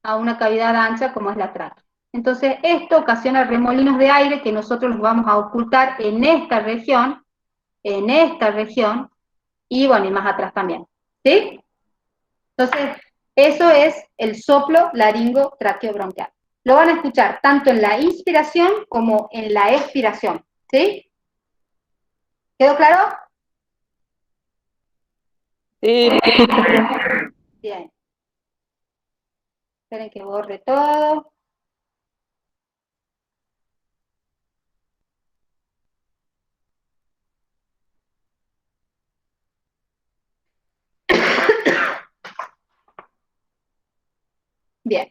a una cavidad ancha como es la tráquea. Entonces esto ocasiona remolinos de aire que nosotros los vamos a ocultar en esta región, y bueno, y más atrás también, ¿sí? Entonces, eso es el soplo laringo traqueobronquial. Lo van a escuchar tanto en la inspiración como en la expiración, ¿sí? ¿Quedó claro? Sí. Bien. Esperen que borre todo. Bien,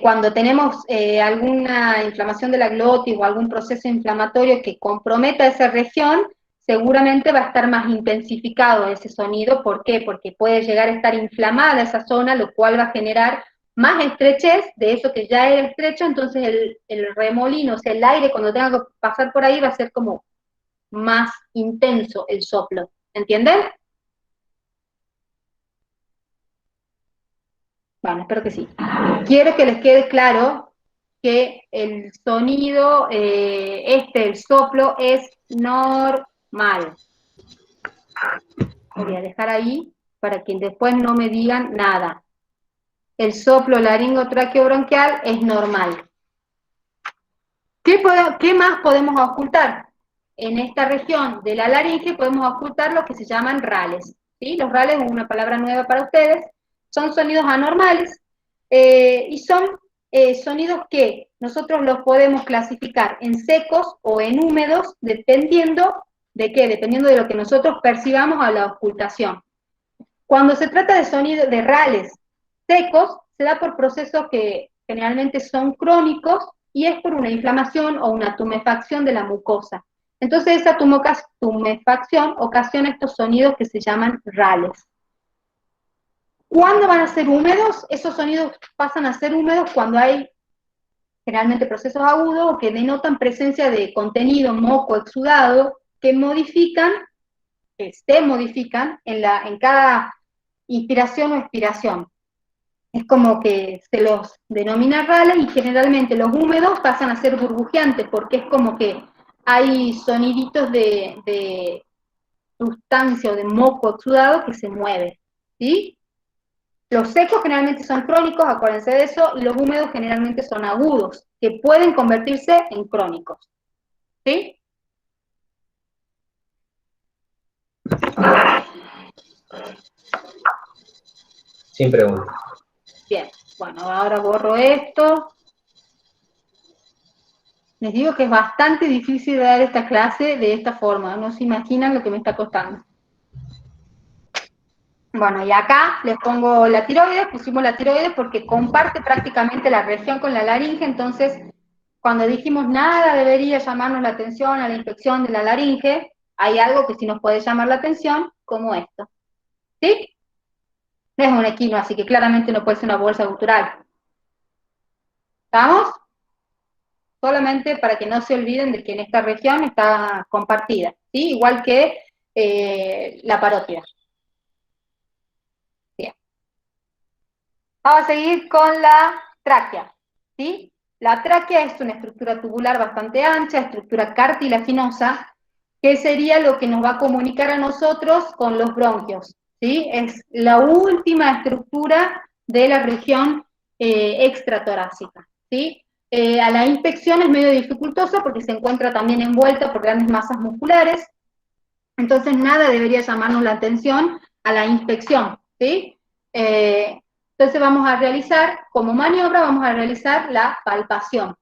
cuando tenemos alguna inflamación de la glotis o algún proceso inflamatorio que comprometa esa región, seguramente va a estar más intensificado ese sonido. ¿Por qué? Porque puede llegar a estar inflamada esa zona, lo cual va a generar más estrechez de eso que ya era estrecho. Entonces el remolino, o sea, el aire cuando tenga que pasar por ahí va a ser como más intenso el soplo, ¿entienden? Bueno, espero que sí. Quiero que les quede claro que el sonido, el soplo es normal. Lo voy a dejar ahí para que después no me digan nada. El soplo laringotraqueobronquial es normal. ¿Qué más podemos ocultar? En esta región de la laringe podemos ocultar lo que se llaman rales, ¿sí? Los rales es una palabra nueva para ustedes. Son sonidos anormales y son sonidos que nosotros los podemos clasificar en secos o en húmedos, dependiendo de qué, dependiendo de lo que nosotros percibamos a la ocultación. Cuando se trata de sonidos de rales secos, se da por procesos que generalmente son crónicos y es por una inflamación o una tumefacción de la mucosa. Entonces esa tumefacción ocasiona estos sonidos que se llaman rales. ¿Cuándo van a ser húmedos? Esos sonidos pasan a ser húmedos cuando hay generalmente procesos agudos o que denotan presencia de contenido moco exudado que se modifican en cada inspiración o expiración. Es como que se los denomina rales y generalmente los húmedos pasan a ser burbujeantes porque es como que hay soniditos de sustancia o de moco exudado que se mueve, ¿sí? Los secos generalmente son crónicos, acuérdense de eso, y los húmedos generalmente son agudos, que pueden convertirse en crónicos, ¿sí? Sin preguntas. Bien, bueno, ahora borro esto. Les digo que es bastante difícil dar esta clase de esta forma, no se imaginan lo que me está costando. Bueno, y acá les pongo la tiroides, pusimos la tiroides porque comparte prácticamente la región con la laringe, entonces cuando dijimos nada debería llamarnos la atención a la infección de la laringe, hay algo que sí nos puede llamar la atención, como esto, ¿sí? No es un equino, así que claramente no puede ser una bolsa gutural. ¿Estamos? Solamente para que no se olviden de que en esta región está compartida, ¿sí? Igual que la parótida. Bien. Vamos a seguir con la tráquea, ¿sí? La tráquea es una estructura tubular bastante ancha, estructura cartilaginosa, que sería lo que nos va a comunicar a nosotros con los bronquios, ¿sí? Es la última estructura de la región extratorácica, ¿sí? A la inspección es medio dificultosa porque se encuentra también envuelta por grandes masas musculares, entonces nada debería llamarnos la atención a la inspección, ¿sí? Entonces vamos a realizar, como maniobra, vamos a realizar la palpación.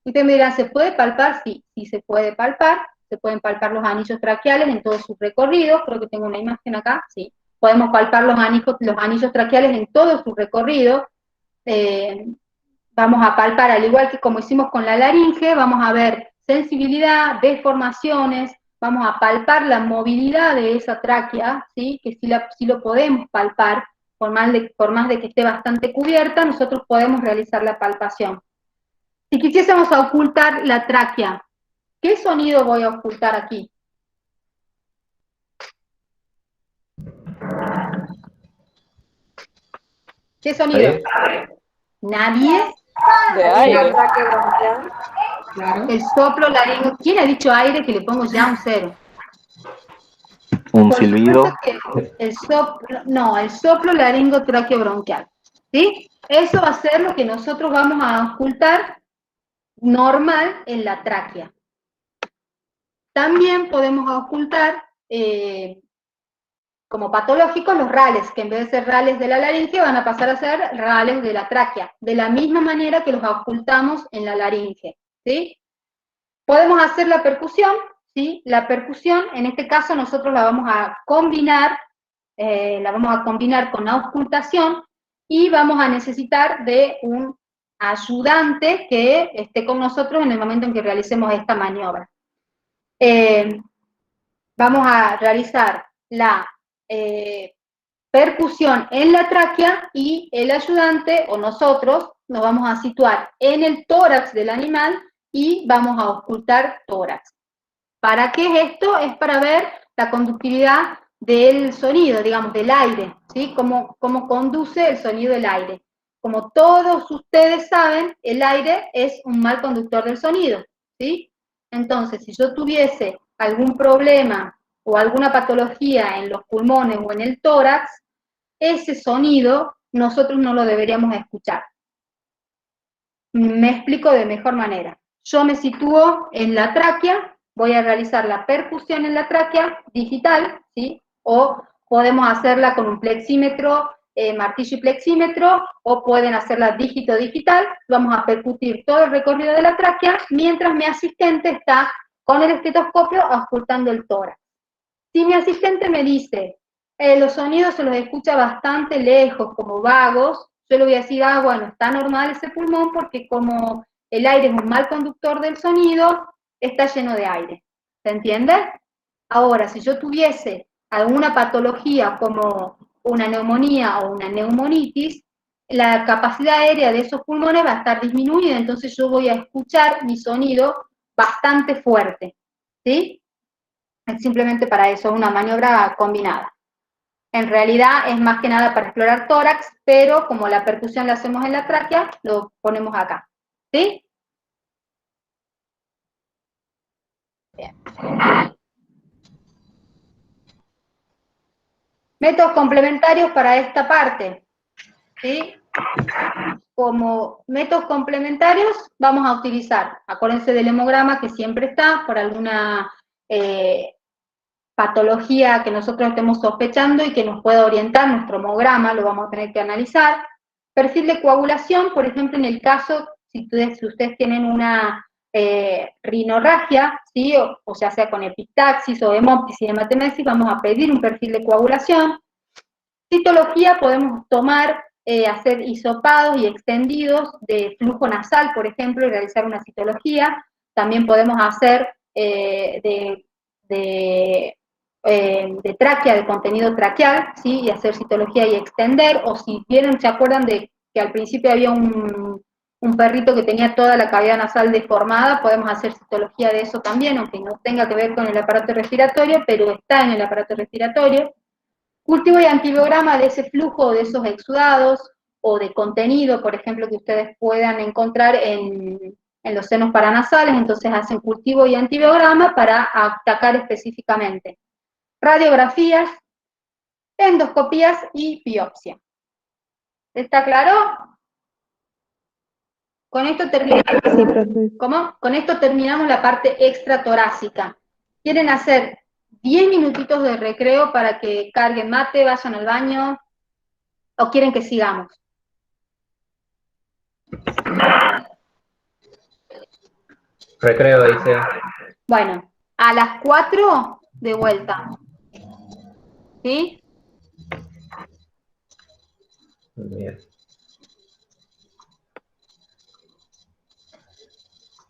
Usted me dirá, ¿se puede palpar? Sí, sí se puede palpar. Se pueden palpar los anillos traqueales en todo su recorrido. Creo que tengo una imagen acá, sí. Podemos palpar los anillos traqueales en todo su recorrido. Vamos a palpar, al igual que como hicimos con la laringe, vamos a ver sensibilidad, deformaciones, vamos a palpar la movilidad de esa tráquea, ¿sí? Que sí lo podemos palpar, por más de que esté bastante cubierta, nosotros podemos realizar la palpación. Si quisiésemos ocultar la tráquea, ¿qué sonido voy a ocultar aquí? ¿Qué sonido? ¿Nadie? De aire. Claro. El soplo laringo. ¿Quién ha dicho aire que le pongo ya un 0? Un Por silbido. el soplo laringo traqueobronquial, ¿sí? Eso va a ser lo que nosotros vamos a ocultar normal en la tráquea. También podemos ocultar, como patológicos, los rales, que en vez de ser rales de la laringe van a pasar a ser rales de la tráquea, de la misma manera que los ocultamos en la laringe, ¿sí? Podemos hacer la percusión, ¿sí? La percusión, en este caso, nosotros la vamos a combinar con la auscultación, y vamos a necesitar de un ayudante que esté con nosotros en el momento en que realicemos esta maniobra. Vamos a realizar la percusión en la tráquea, y el ayudante o nosotros nos vamos a situar en el tórax del animal y vamos a auscultar tórax. ¿Para qué es esto? Es para ver la conductividad del sonido, digamos, del aire, ¿sí? Cómo conduce el sonido del aire. Como todos ustedes saben, el aire es un mal conductor del sonido, ¿sí? Entonces, si yo tuviese algún problema o alguna patología en los pulmones o en el tórax, ese sonido nosotros no lo deberíamos escuchar. Me explico de mejor manera. Yo me sitúo en la tráquea, voy a realizar la percusión en la tráquea digital, ¿sí? O podemos hacerla con un plexímetro, martillo y plexímetro, o pueden hacerla dígito digital. Vamos a percutir todo el recorrido de la tráquea, mientras mi asistente está con el estetoscopio auscultando el tórax. Si mi asistente me dice, los sonidos se los escucha bastante lejos, como vagos, yo le voy a decir, bueno, está normal ese pulmón, porque como el aire es un mal conductor del sonido, está lleno de aire. ¿Se entiende? Ahora, si yo tuviese alguna patología como una neumonía o una neumonitis, la capacidad aérea de esos pulmones va a estar disminuida, entonces yo voy a escuchar mi sonido bastante fuerte, ¿sí? Es simplemente para eso, una maniobra combinada. En realidad es más que nada para explorar tórax, pero como la percusión la hacemos en la tráquea, lo ponemos acá, ¿sí? Bien. Métodos complementarios para esta parte, ¿sí? Como métodos complementarios vamos a utilizar, acuérdense del hemograma que siempre está, por alguna patología que nosotros estemos sospechando y que nos pueda orientar, nuestro hemograma lo vamos a tener que analizar. Perfil de coagulación, por ejemplo, en el caso, si ustedes tienen una rinorragia, ¿sí? o ya sea con epistaxis o hemoptisis y hematemesis, vamos a pedir un perfil de coagulación. Citología, podemos tomar, hacer hisopados y extendidos de flujo nasal, por ejemplo, y realizar una citología. También podemos hacer de tráquea, de contenido traqueal, ¿sí? Y hacer citología y extender, o si vieron, se acuerdan de que al principio había un perrito que tenía toda la cavidad nasal deformada, podemos hacer citología de eso también, aunque no tenga que ver con el aparato respiratorio, pero está en el aparato respiratorio. Cultivo y antibiograma de ese flujo, de esos exudados, o de contenido, por ejemplo, que ustedes puedan encontrar en en los senos paranasales, entonces hacen cultivo y antibiograma para atacar específicamente. Radiografías, endoscopías y biopsia. ¿Está claro? Con esto terminamos. Sí, profe. ¿Cómo? Con esto terminamos la parte extratorácica. ¿Quieren hacer 10 minutitos de recreo para que carguen mate, vayan al baño? ¿O quieren que sigamos? Recreo, dice. Bueno, a las 4 de vuelta. ¿Sí? Bien.